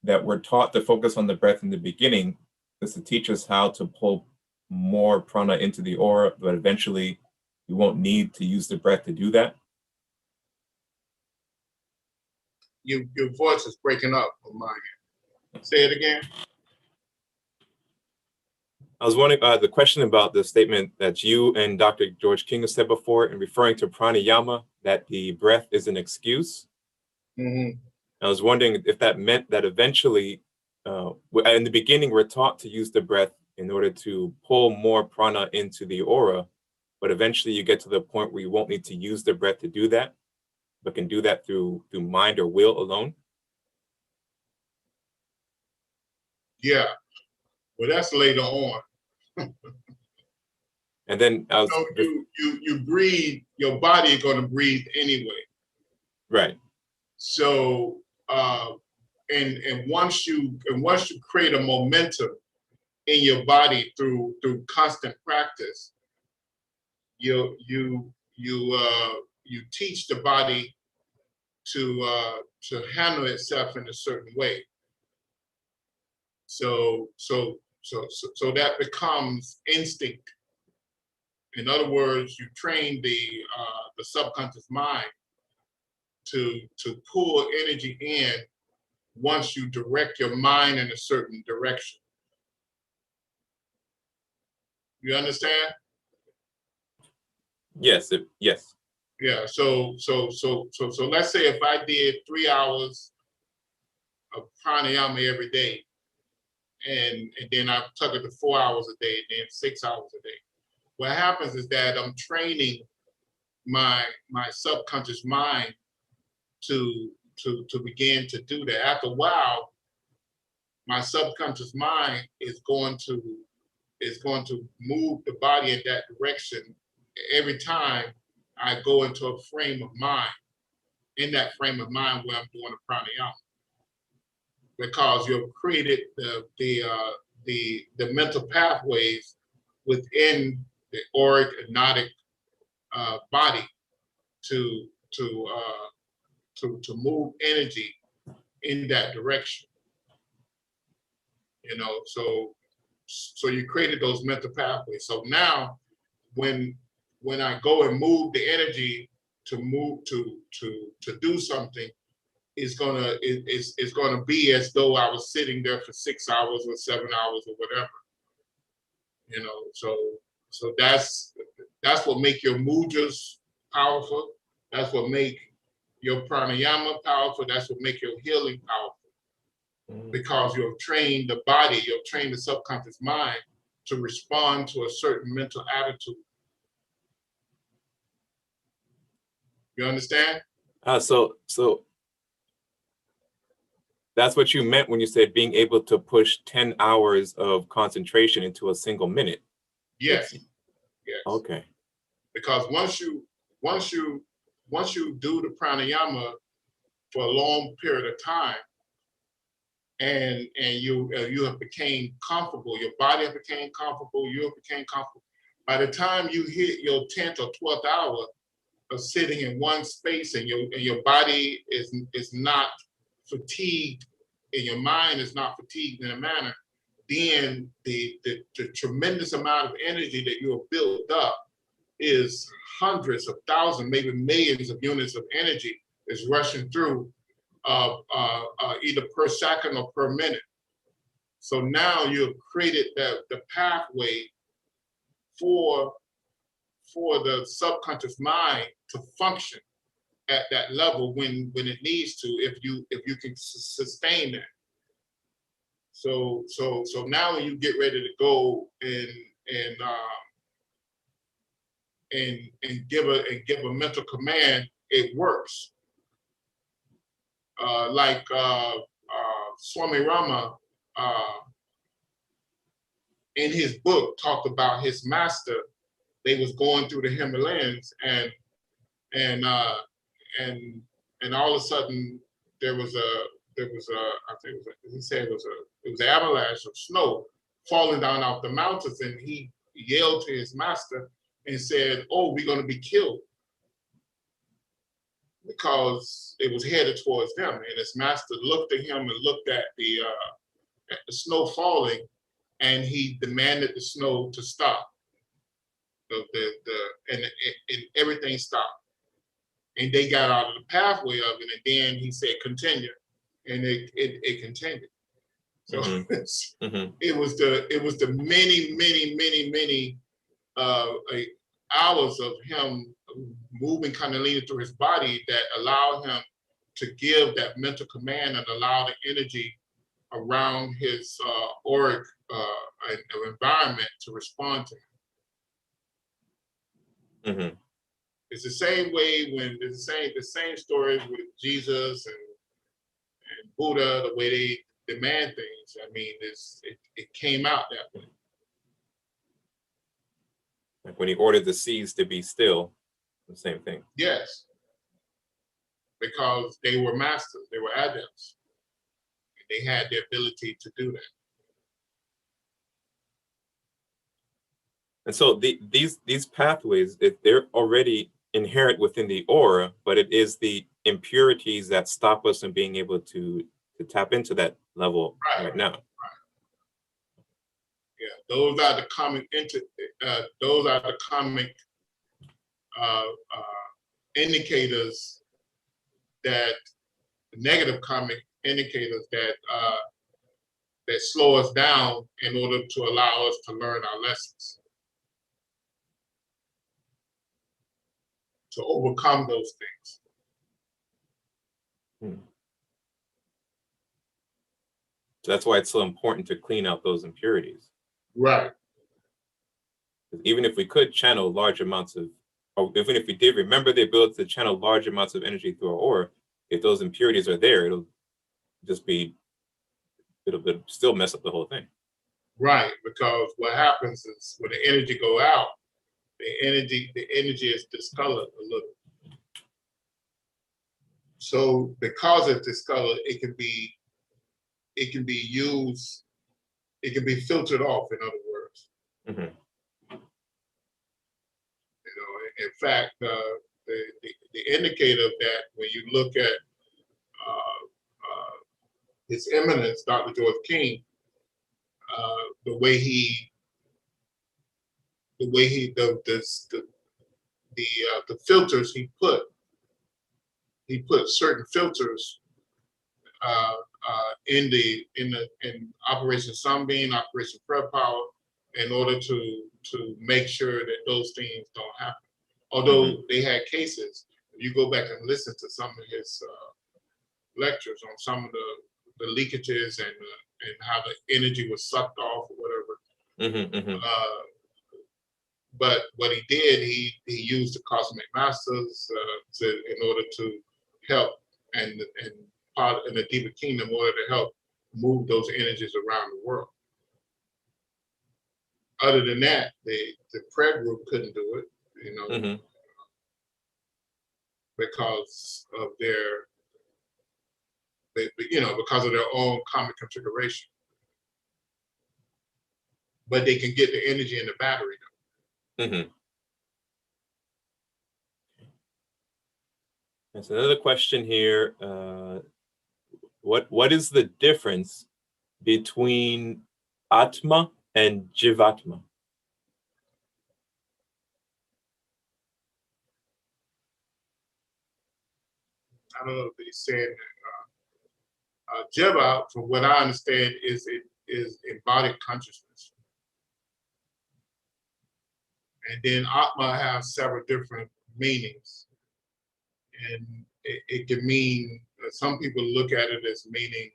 that we're taught to focus on the breath in the beginning is to teach us how to pull more prana into the aura, but eventually we won't need to use the breath to do that? Your voice is breaking up on my end. Say it again. I was wondering the question about the statement that you and Dr. George King have said before in referring to pranayama, that the breath is an excuse. Mm-hmm. I was wondering if that meant that eventually, in the beginning, we're taught to use the breath in order to pull more prana into the aura, but eventually you get to the point where you won't need to use the breath to do that, but can do that through mind or will alone. Yeah, well, that's later on. And then I was, so you breathe. Your body is going to breathe anyway. Right. So and once you create a momentum in your body through constant practice, you teach the body to handle itself in a certain way. So that becomes instinct. In other words, you train the subconscious mind to pull energy in once you direct your mind in a certain direction. You understand? Yes. Yes. Yeah. So let's say if I did 3 hours of pranayama every day, and then I took it to 4 hours a day, and then 6 hours a day. What happens is that I'm training my subconscious mind to begin to do that. After a while, my subconscious mind is going to move the body in that direction every time I go into a frame of mind. In that frame of mind where I'm doing a pranayama, because you've created the mental pathways within the auric hypnotic body to move energy in that direction. You know, so you created those mental pathways. So now, when I go and move the energy to move to do something, it's gonna be as though I was sitting there for 6 hours or 7 hours or whatever. You know, so that's what make your mudras powerful. That's what make your pranayama powerful. That's what make your healing powerful. Because you've trained the body, you've trained the subconscious mind to respond to a certain mental attitude. You understand? So that's what you meant when you said being able to push 10 hours of concentration into a single minute. Yes. Yes. Okay. Because once you do the pranayama for a long period of time, and you have became comfortable, your body have became comfortable, you have became comfortable. By the time you hit your 10th or 12th hour of sitting in one space, and your body is not fatigued, and your mind is not fatigued in a manner, then the tremendous amount of energy that you have built up is hundreds of thousands, maybe millions of units of energy is rushing through either per second or per minute. So now you've created the pathway for the subconscious mind to function at that level when it needs to, if you can sustain that. So now when you get ready to go and give a mental command, it works. Like Swami Rama in his book talked about his master. They was going through the Himalayas, and all of a sudden there was a I think he said it was an avalanche of snow falling down off the mountains, and he yelled to his master and said, "Oh, we're going to be killed." because it was headed towards them, and his master looked at him and looked at the snow falling, and he demanded the snow to stop. And everything stopped, and they got out of the pathway of it, and then he said, "Continue," and it continued. So it was the many hours of him moving Kundalini through his body that allowed him to give that mental command and allow the energy around his auric environment to respond to him. It's the same way when the same stories with Jesus and Buddha, the way they demand things. I mean, it came out that way. Like when he ordered the seas to be still, the same thing. Yes, because they were masters, they were adepts. They had the ability to do that. And so these pathways, they're already inherent within the aura, but it is the impurities that stop us from being able to tap into that level right now. Yeah, those are the common indicators, that negative common indicators that slow us down in order to allow us to learn our lessons, to overcome those things. So that's why it's so important to clean out those impurities. Right. Even if we could channel large amounts of, or even if we did remember the ability to channel large amounts of energy through our aura, if those impurities are there, it'll still mess up the whole thing. Right, because what happens is when the energy go out, the energy is discolored a little. So because it's discolored, it can be used, it can be filtered off, in other words. You know, in fact, the indicator of that, when you look at His Eminence, Dr. George King, the filters he put certain filters in Operation Sunbeam, Operation Prayer Power, in order to make sure that those things don't happen. Although they had cases, if you go back and listen to some of his lectures on some of the leakages and how the energy was sucked off or whatever. But what he did, he used the cosmic masters in order to help and part in the deeper kingdom, in order to help move those energies around the world. Other than that, the prayer group couldn't do it, you know, because of because of their own karmic configuration. But they can get the energy in the battery though. There's another question here. What is the difference between Atma and Jivatma? I don't know if he's saying that. Jiva, from what I understand, is embodied consciousness. And then Atma has several different meanings. And it can mean, some people look at it as meaning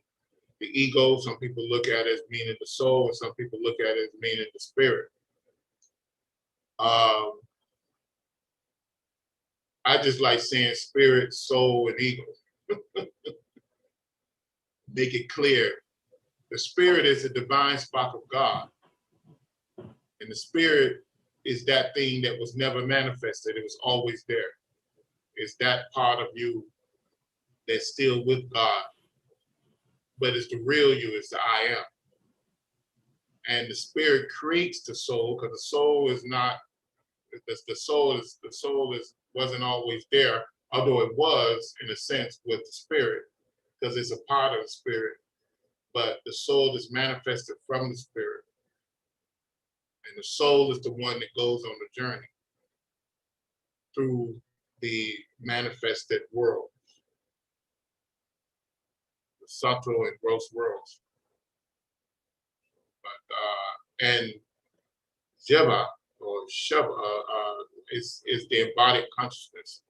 the ego, some people look at it as meaning the soul, and some people look at it as meaning the spirit. I just like saying spirit, soul, and ego. Make it clear. The spirit is the divine spark of God. And the spirit is that thing that was never manifested. It was always there. It's that part of you that's still with God. But it's the real you, it's the I am. And the spirit creates the soul, because the soul is not, wasn't always there although it was, in a sense, with the spirit, because it's a part of the spirit, but the soul is manifested from the spirit. And the soul is the one that goes on the journey through the manifested world, the subtle and gross worlds. But and Jiva or Shiva is the embodied consciousness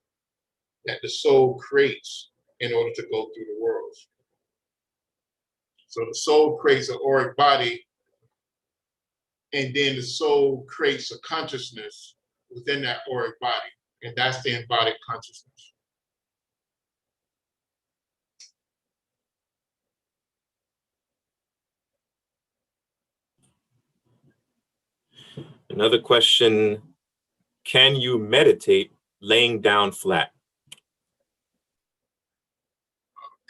that the soul creates in order to go through the worlds. So the soul creates an auric body, and then the soul creates a consciousness within that auric body, and that's the embodied consciousness. Another question, can you meditate laying down flat?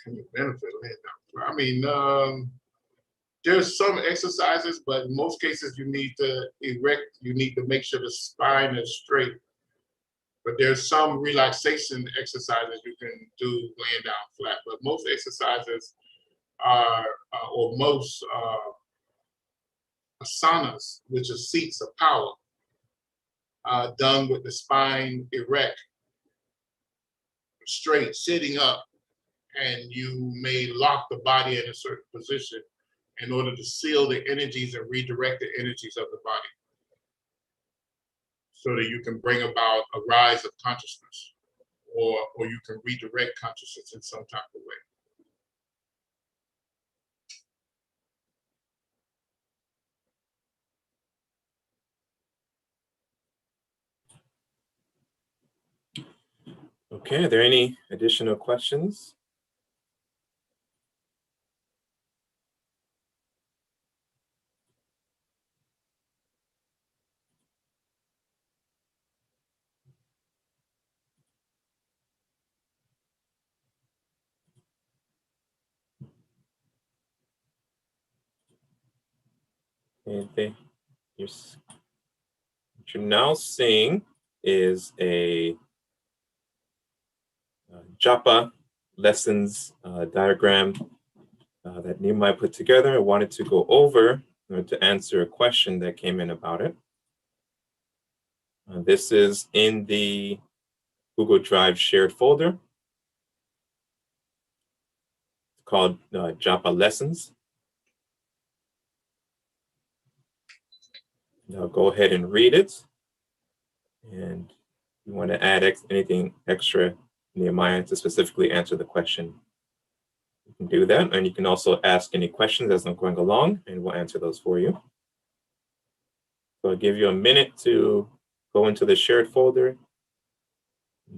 Can you benefit laying down? I mean, there's some exercises, but in most cases you need to make sure the spine is straight. But there's some relaxation exercises you can do laying down flat. But most exercises are, or most asanas, which are seats of power, done with the spine erect, straight, sitting up, and you may lock the body in a certain position in order to seal the energies and redirect the energies of the body so that you can bring about a rise of consciousness, or you can redirect consciousness in some type of way. Okay, are there any additional questions? Anything? What you're now seeing is a japa lessons diagram that Nehemiah put together. I wanted to go over to answer a question that came in about it. This is in the Google Drive shared folder. It's called Japa Lessons. Now go ahead and read it. And if you want to add anything extra, Nehemiah, to specifically answer the question, you can do that. And you can also ask any questions as I'm going along, and we'll answer those for you. So I'll give you a minute to go into the shared folder,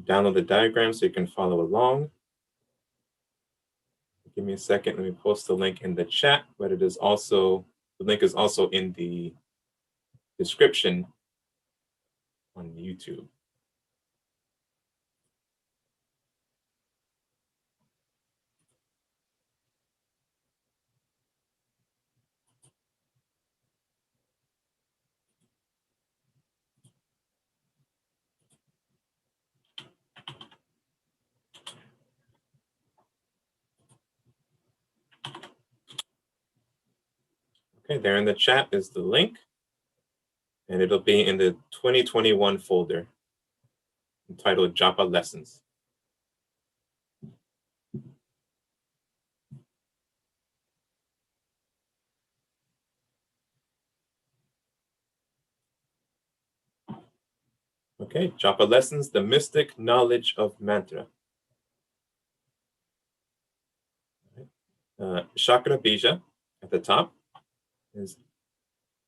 download the diagram so you can follow along. Give me a second. Let me post the link in the chat, but the link is also in the description on YouTube. Okay, there in the chat is the link, and it'll be in the 2021 folder entitled Japa Lessons. Okay, Japa Lessons, the mystic knowledge of mantra. Chakra Bija at the top is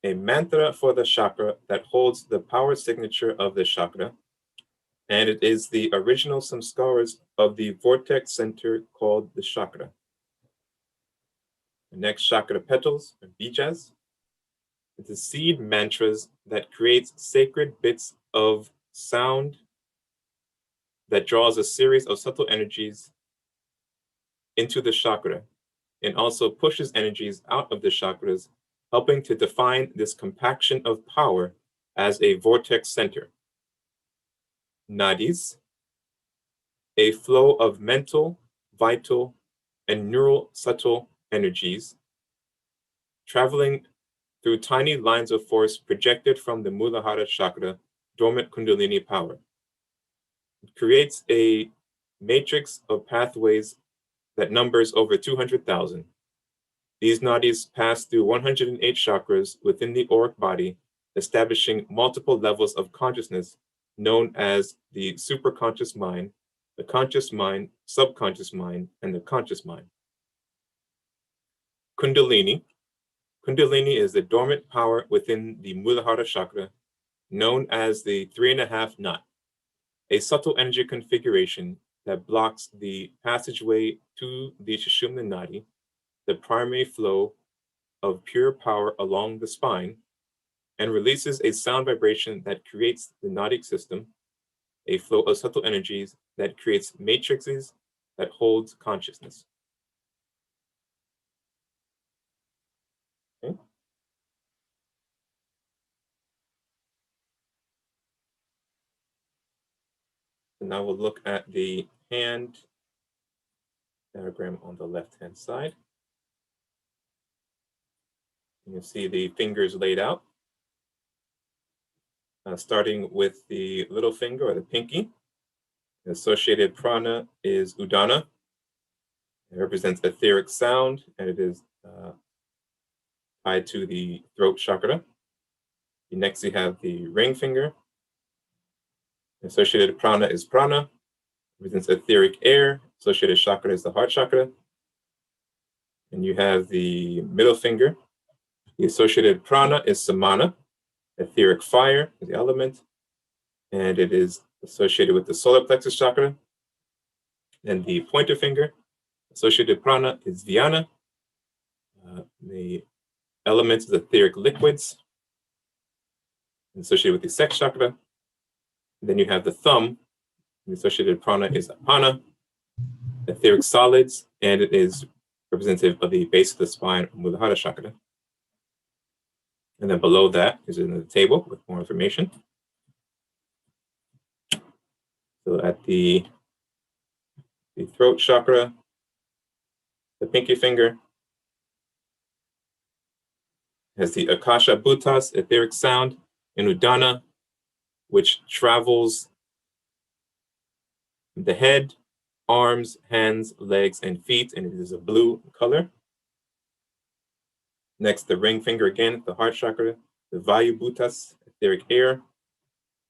a mantra for the chakra that holds the power signature of the chakra, and it is the original samskaras of the vortex center called the chakra. The next chakra petals, or bijas, is the seed mantras that creates sacred bits of sound that draws a series of subtle energies into the chakra and also pushes energies out of the chakras, helping to define this compaction of power as a vortex center. Nadis a flow of mental, vital, and neural subtle energies traveling through tiny lines of force projected from the Muladhara Chakra, dormant Kundalini power. It creates a matrix of pathways that numbers over 200,000. These nadis pass through 108 chakras within the auric body, establishing multiple levels of consciousness known as the superconscious mind, the conscious mind, subconscious mind, and the conscious mind. Kundalini. Kundalini is the dormant power within the Muladhara Chakra, known as the 3.5 knot, a subtle energy configuration that blocks the passageway to the Sushumna Nadi, the primary flow of pure power along the spine, and releases a sound vibration that creates the Nadic system, a flow of subtle energies that creates matrices that holds consciousness. Okay. So now we'll look at the hand diagram on the left-hand side. You can see the fingers laid out. Starting with the little finger or the pinky. The associated prana is Udana. It represents etheric sound, and it is tied to the throat chakra. Next, you have the ring finger. The associated prana is prana, represents etheric air. Associated chakra is the heart chakra. And you have the middle finger. The associated prana is samana, etheric fire is the element, and it is associated with the solar plexus chakra. And the pointer finger, associated prana is Vyana. The element is etheric liquids, associated with the sex chakra. And then you have the thumb. The associated prana is Apana, etheric solids, and it is representative of the base of the spine, Muladhara chakra. And then below that is in the table with more information. So at the throat chakra, the pinky finger has the Akasha Bhutas, etheric sound, and Udana, which travels the head, arms, hands, legs, and feet, and it is a blue color. Next, the ring finger again, the heart chakra, the Vayu Bhutas, etheric air,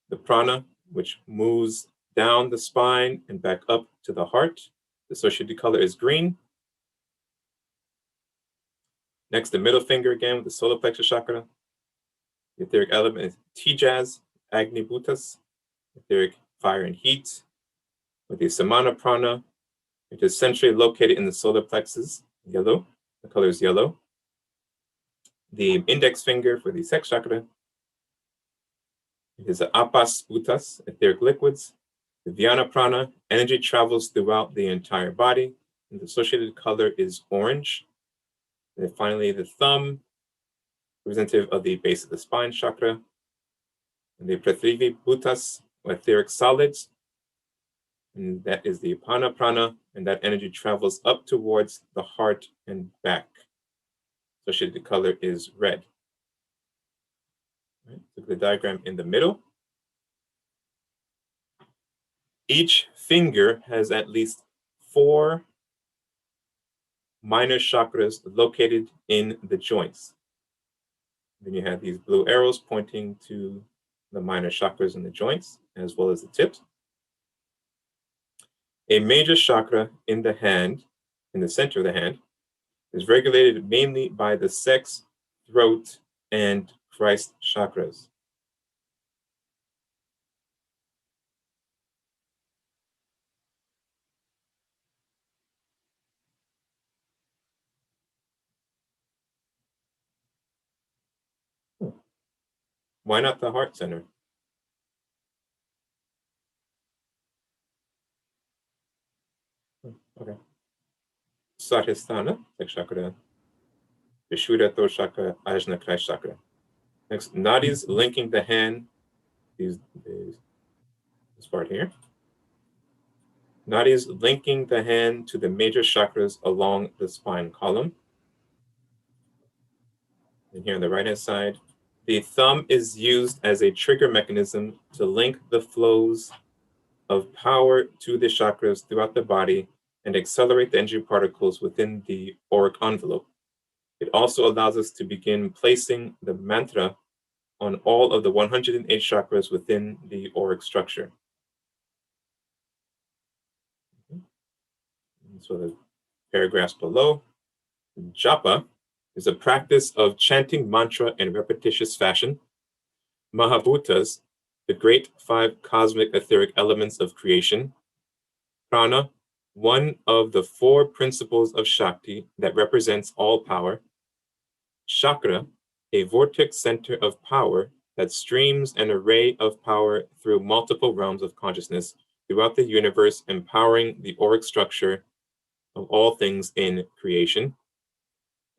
the prana, which moves down the spine and back up to the heart. The associated color is green. Next, the middle finger again with the solar plexus chakra. The etheric element is Tijas, Agni Bhutas, etheric fire and heat, with the Samana prana, which is centrally located in the solar plexus, yellow. The color is yellow. The index finger for the sex chakra is the Apas Bhutas, etheric liquids. The Vyana prana, energy travels throughout the entire body, and the associated color is orange. And then finally, the thumb, representative of the base of the spine chakra, and the Prathivi Bhutas, etheric solids, and that is the Apana prana, and that energy travels up towards the heart and back. Associated color is red. Right, look at the diagram in the middle. Each finger has at least 4 minor chakras located in the joints. Then you have these blue arrows pointing to the minor chakras in the joints, as well as the tips. A major chakra in the hand, in the center of the hand, is regulated mainly by the sex, throat, and Christ chakras. Why not the heart center? Okay. Satisthana, sex chakra. Vishuddha throat chakra, Ajna Christ chakra. Next, nadis linking the hand, this part here. nadis linking the hand to the major chakras along the spine column. And here on the right-hand side, the thumb is used as a trigger mechanism to link the flows of power to the chakras throughout the body and accelerate the energy particles within the auric envelope. It also allows us to begin placing the mantra on all of the 108 chakras within the auric structure. So the paragraphs below, japa is a practice of chanting mantra in repetitious fashion. Mahabhutas, the great 5 cosmic etheric elements of creation. Prana, one of the 4 principles of Shakti that represents all power. Chakra, a vortex center of power that streams an array of power through multiple realms of consciousness throughout the universe, empowering the auric structure of all things in creation.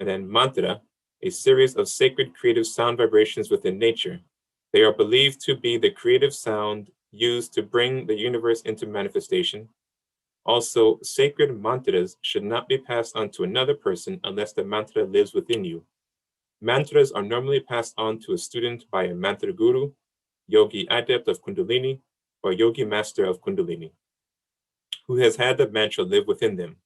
And then mantra, a series of sacred creative sound vibrations within nature. They are believed to be the creative sound used to bring the universe into manifestation. Also, sacred mantras should not be passed on to another person unless the mantra lives within you. Mantras are normally passed on to a student by a mantra guru, yogi adept of Kundalini, or yogi master of Kundalini, who has had the mantra live within them.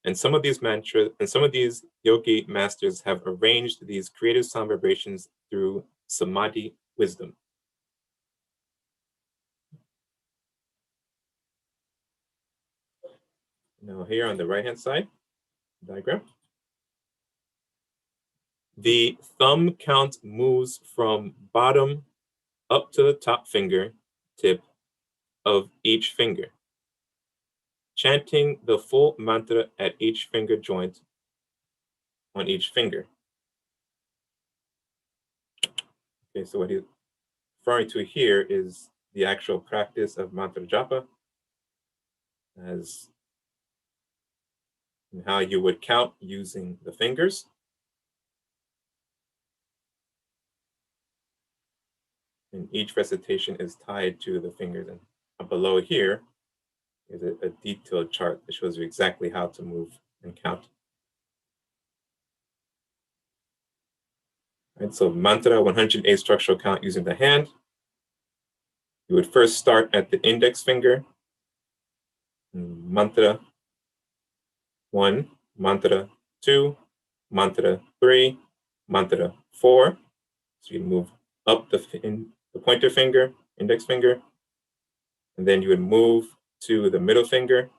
And some of these mantras and some of these yogi masters have arranged these creative sound vibrations through samadhi wisdom. Now here on the right-hand side, diagram, the thumb count moves from bottom up to the top finger tip of each finger, chanting the full mantra at each finger joint on each finger. Okay, so what he's referring to here is the actual practice of mantra japa, as how you would count using the fingers. And each recitation is tied to the fingers. And below here is a detailed chart that shows you exactly how to move and count. Right, so mantra 108 structural count using the hand. You would first start at the index finger. Mantra 1, mantra 2, mantra 3, mantra 4. So you move up the pointer finger, index finger, and then you would move to the middle finger.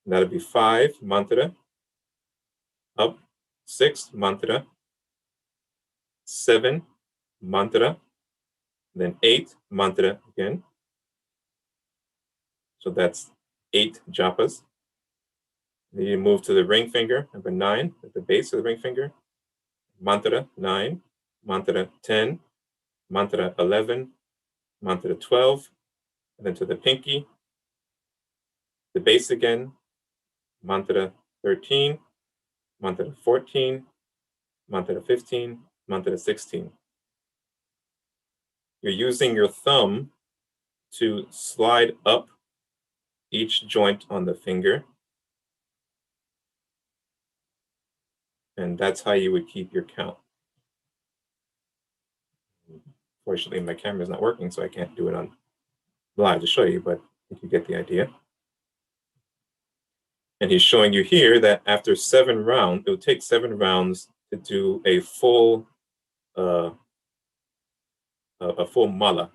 And that'll be 5 mantra, up 6 mantra, 7 mantra, then 8 mantra again. So that's 8 japas. Then you move to the ring finger, number 9, at the base of the ring finger. Mantra 9, mantra 10, mantra 11, mantra 12, and then to the pinky, the base again, mantra 13, mantra 14, mantra 15, mantra 16. You're using your thumb to slide up each joint on the finger. And that's how you would keep your count. Fortunately, my camera is not working, so I can't do it on live to show you, but I think you get the idea. And he's showing you here that after 7 rounds, it will take 7 rounds to do a full mala.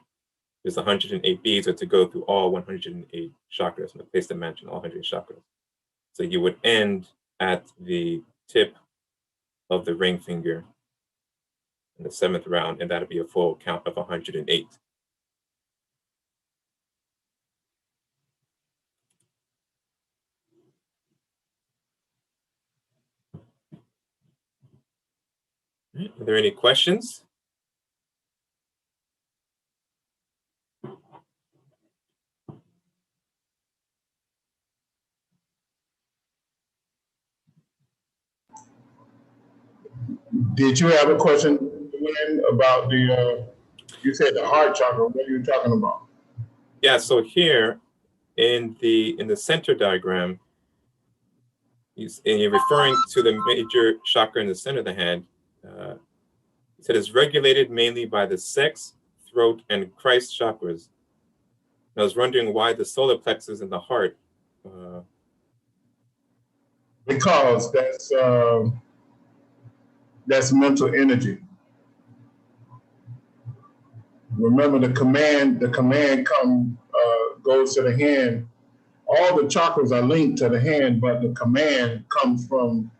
There's 108 beads, or to go through all 108 chakras and place the mantra in all 108 chakras. So you would end at the tip of the ring finger in the 7th round, and that'll be a full count of 108. Are there any questions? Did you have a question, Lynn, about the, you said the heart chakra, what are you talking about? Yeah, so here, in the center diagram, and you're referring to the major chakra in the center of the hand. It said it's regulated mainly by the sex, throat, and Christ chakras. I was wondering why the solar plexus and the heart. Because that's mental energy. Remember, the command goes to the hand. All the chakras are linked to the hand, but the command comes from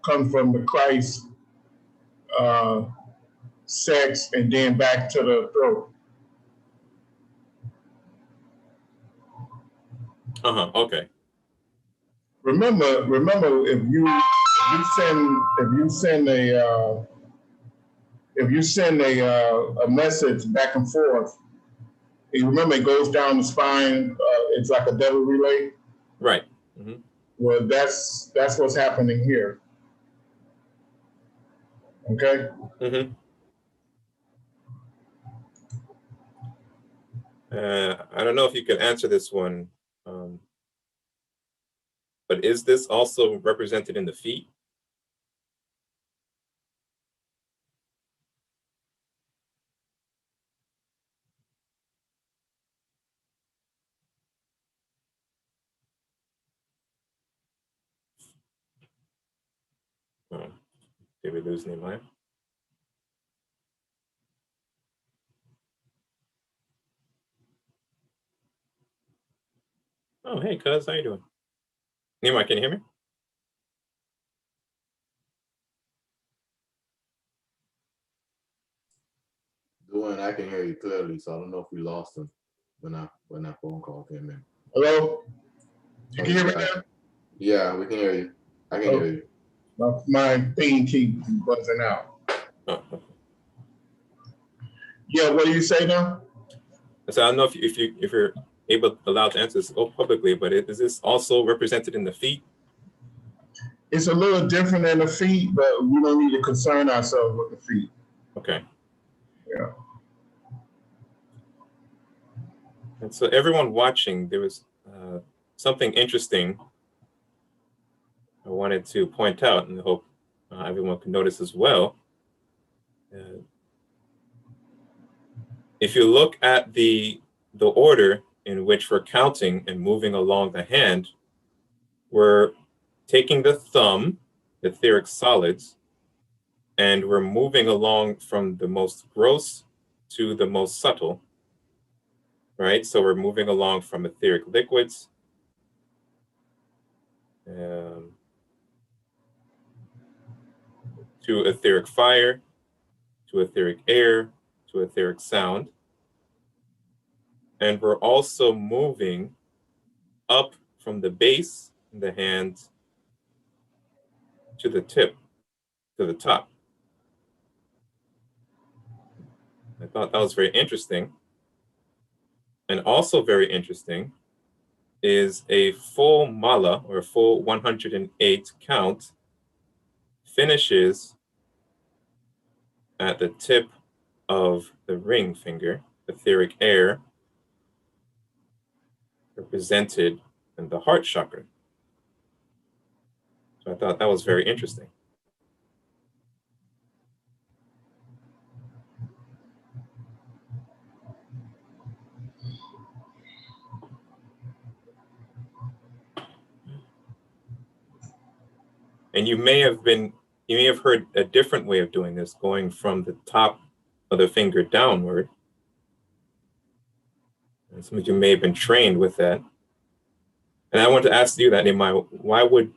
the Christ, sex, and then back to the throat. Okay. Remember, if you send a message back and forth, you remember it goes down the spine. It's like a double relay. Right. Mm-hmm. Well, that's what's happening here. Okay. Mm-hmm. I don't know if you can answer this one, but is this also represented in the feet? Did we lose Nehemiah? Oh, hey, cuz, how you doing? Nehemiah, can you hear me? I can hear you clearly, so I don't know if we lost him when that phone call came in. Hello? You can hear me now? Yeah, we can hear you. I can hear you. My thing keeps buzzing out. Oh. Yeah, what do you say now? So I don't know if you're allowed to answer this publicly, but is this also represented in the feet? It's a little different than the feet, but we don't need to concern ourselves with the feet. Okay. Yeah. And so everyone watching, there was something interesting I wanted to point out, and I hope everyone can notice as well. If you look at the order in which we're counting and moving along the hand, we're taking the thumb, the etheric solids, and we're moving along from the most gross to the most subtle, right? So we're moving along from etheric liquids to etheric fire, to etheric air, to etheric sound. And we're also moving up from the base in the hand to the tip, to the top. I thought that was very interesting. And also very interesting is a full mala, or a full 108 count, finishes at the tip of the ring finger, etheric air, represented in the heart chakra. So I thought that was very interesting. And you may have heard a different way of doing this, going from the top of the finger downward. And some of you may have been trained with that. And I want to ask you that, Nehemiah, why would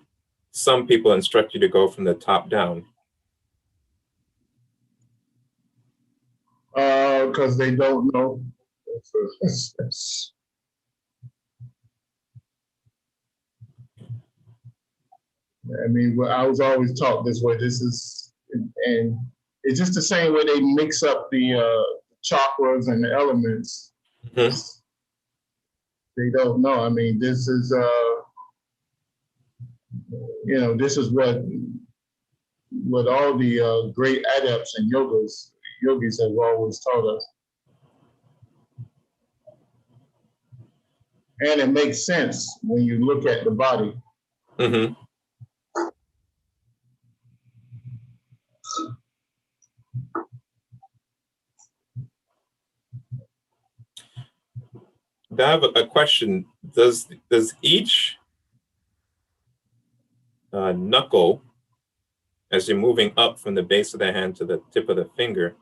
some people instruct you to go from the top down? Because they don't know. I mean, well, I was always taught this way. And it's just the same way they mix up the chakras and the elements. Mm-hmm. They don't know. I mean, this is, this is what all the great adepts and yogis have always taught us. And it makes sense when you look at the body. Mm-hmm. I have a question. Does each knuckle, as you're moving up from the base of the hand to the tip of the finger,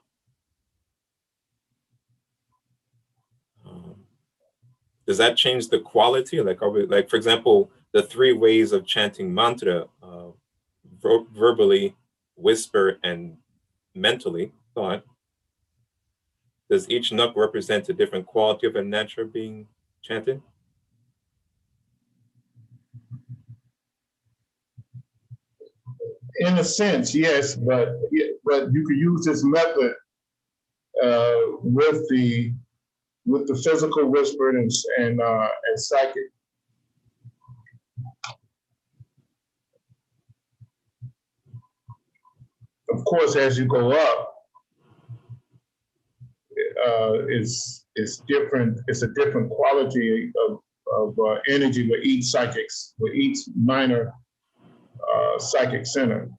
does that change the quality? Like, are we, like, for example, the 3 ways of chanting mantra, verbally, whisper, and mentally thought. Does each knuckle represent a different quality of a mantra being chanted? In a sense, yes, but you could use this method with the physical whispered and psychic. Of course, as you go up, it's different. It's a different quality of energy with each minor psychic center.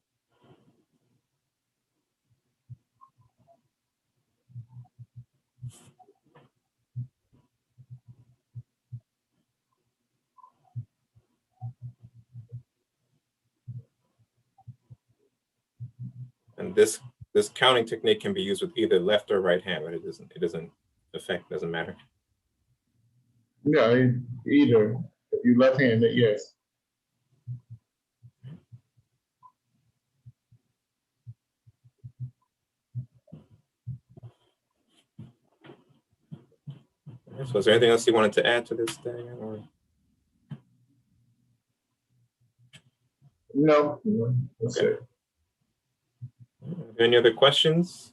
And this counting technique can be used with either left or right hand, but it doesn't matter. Yeah, either. If you left-handed, yes. So is there anything else you wanted to add to this thing? Or? No, that's Okay. it. Any other questions?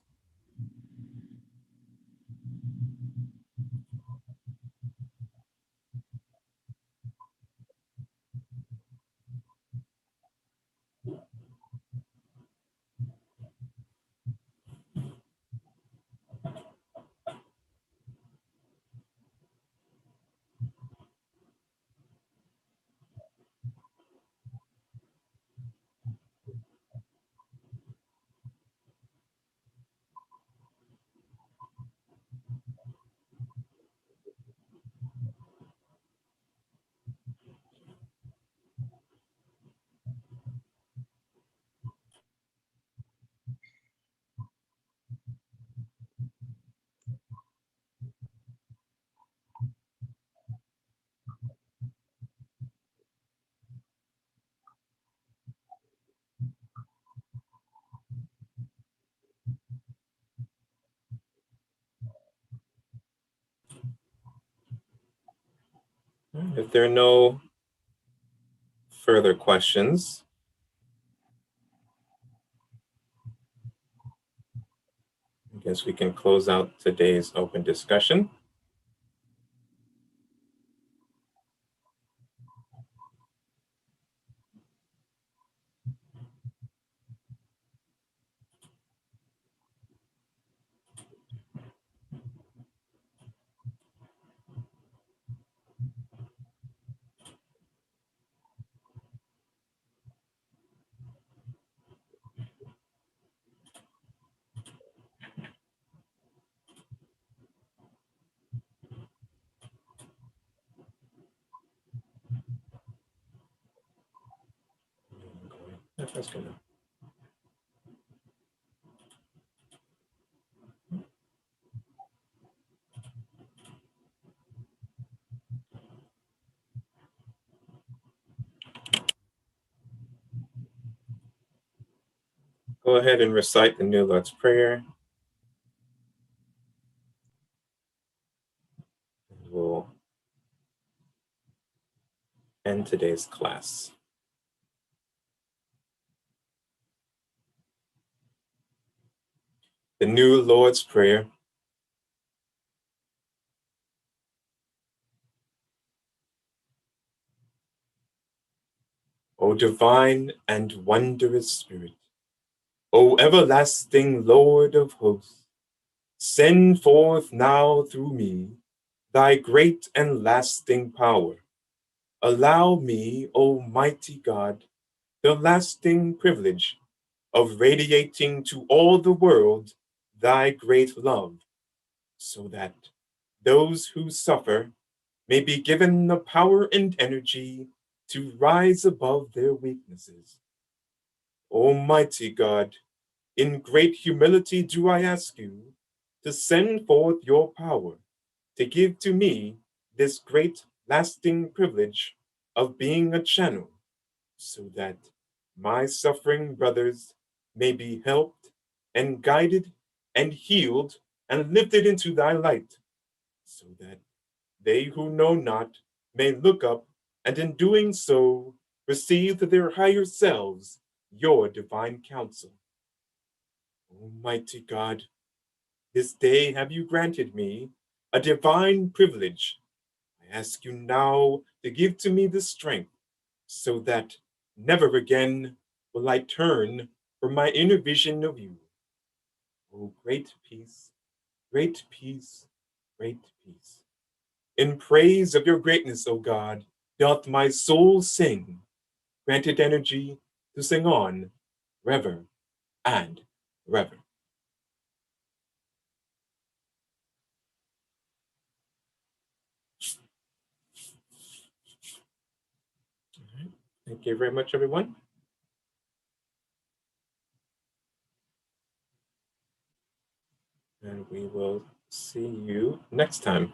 If there are no further questions, I guess we can close out today's open discussion. That's good. Go ahead and recite the New Lord's Prayer. We'll end today's class. The New Lord's Prayer. O divine and wondrous Spirit, O everlasting Lord of hosts, send forth now through me thy great and lasting power. Allow me, Almighty God, the lasting privilege of radiating to all the world thy great love, so that those who suffer may be given the power and energy to rise above their weaknesses. Almighty God, in great humility do I ask you to send forth your power to give to me this great lasting privilege of being a channel, so that my suffering brothers may be helped and guided and healed and lifted into thy light, so that they who know not may look up and in doing so receive to their higher selves your divine counsel. Almighty God, this day have you granted me a divine privilege. I ask you now to give to me the strength so that never again will I turn from my inner vision of you. Oh, great peace, great peace, great peace. In praise of your greatness, O God, doth my soul sing, granted energy to sing on, forever and forever. All right. Thank you very much, everyone. And we will see you next time.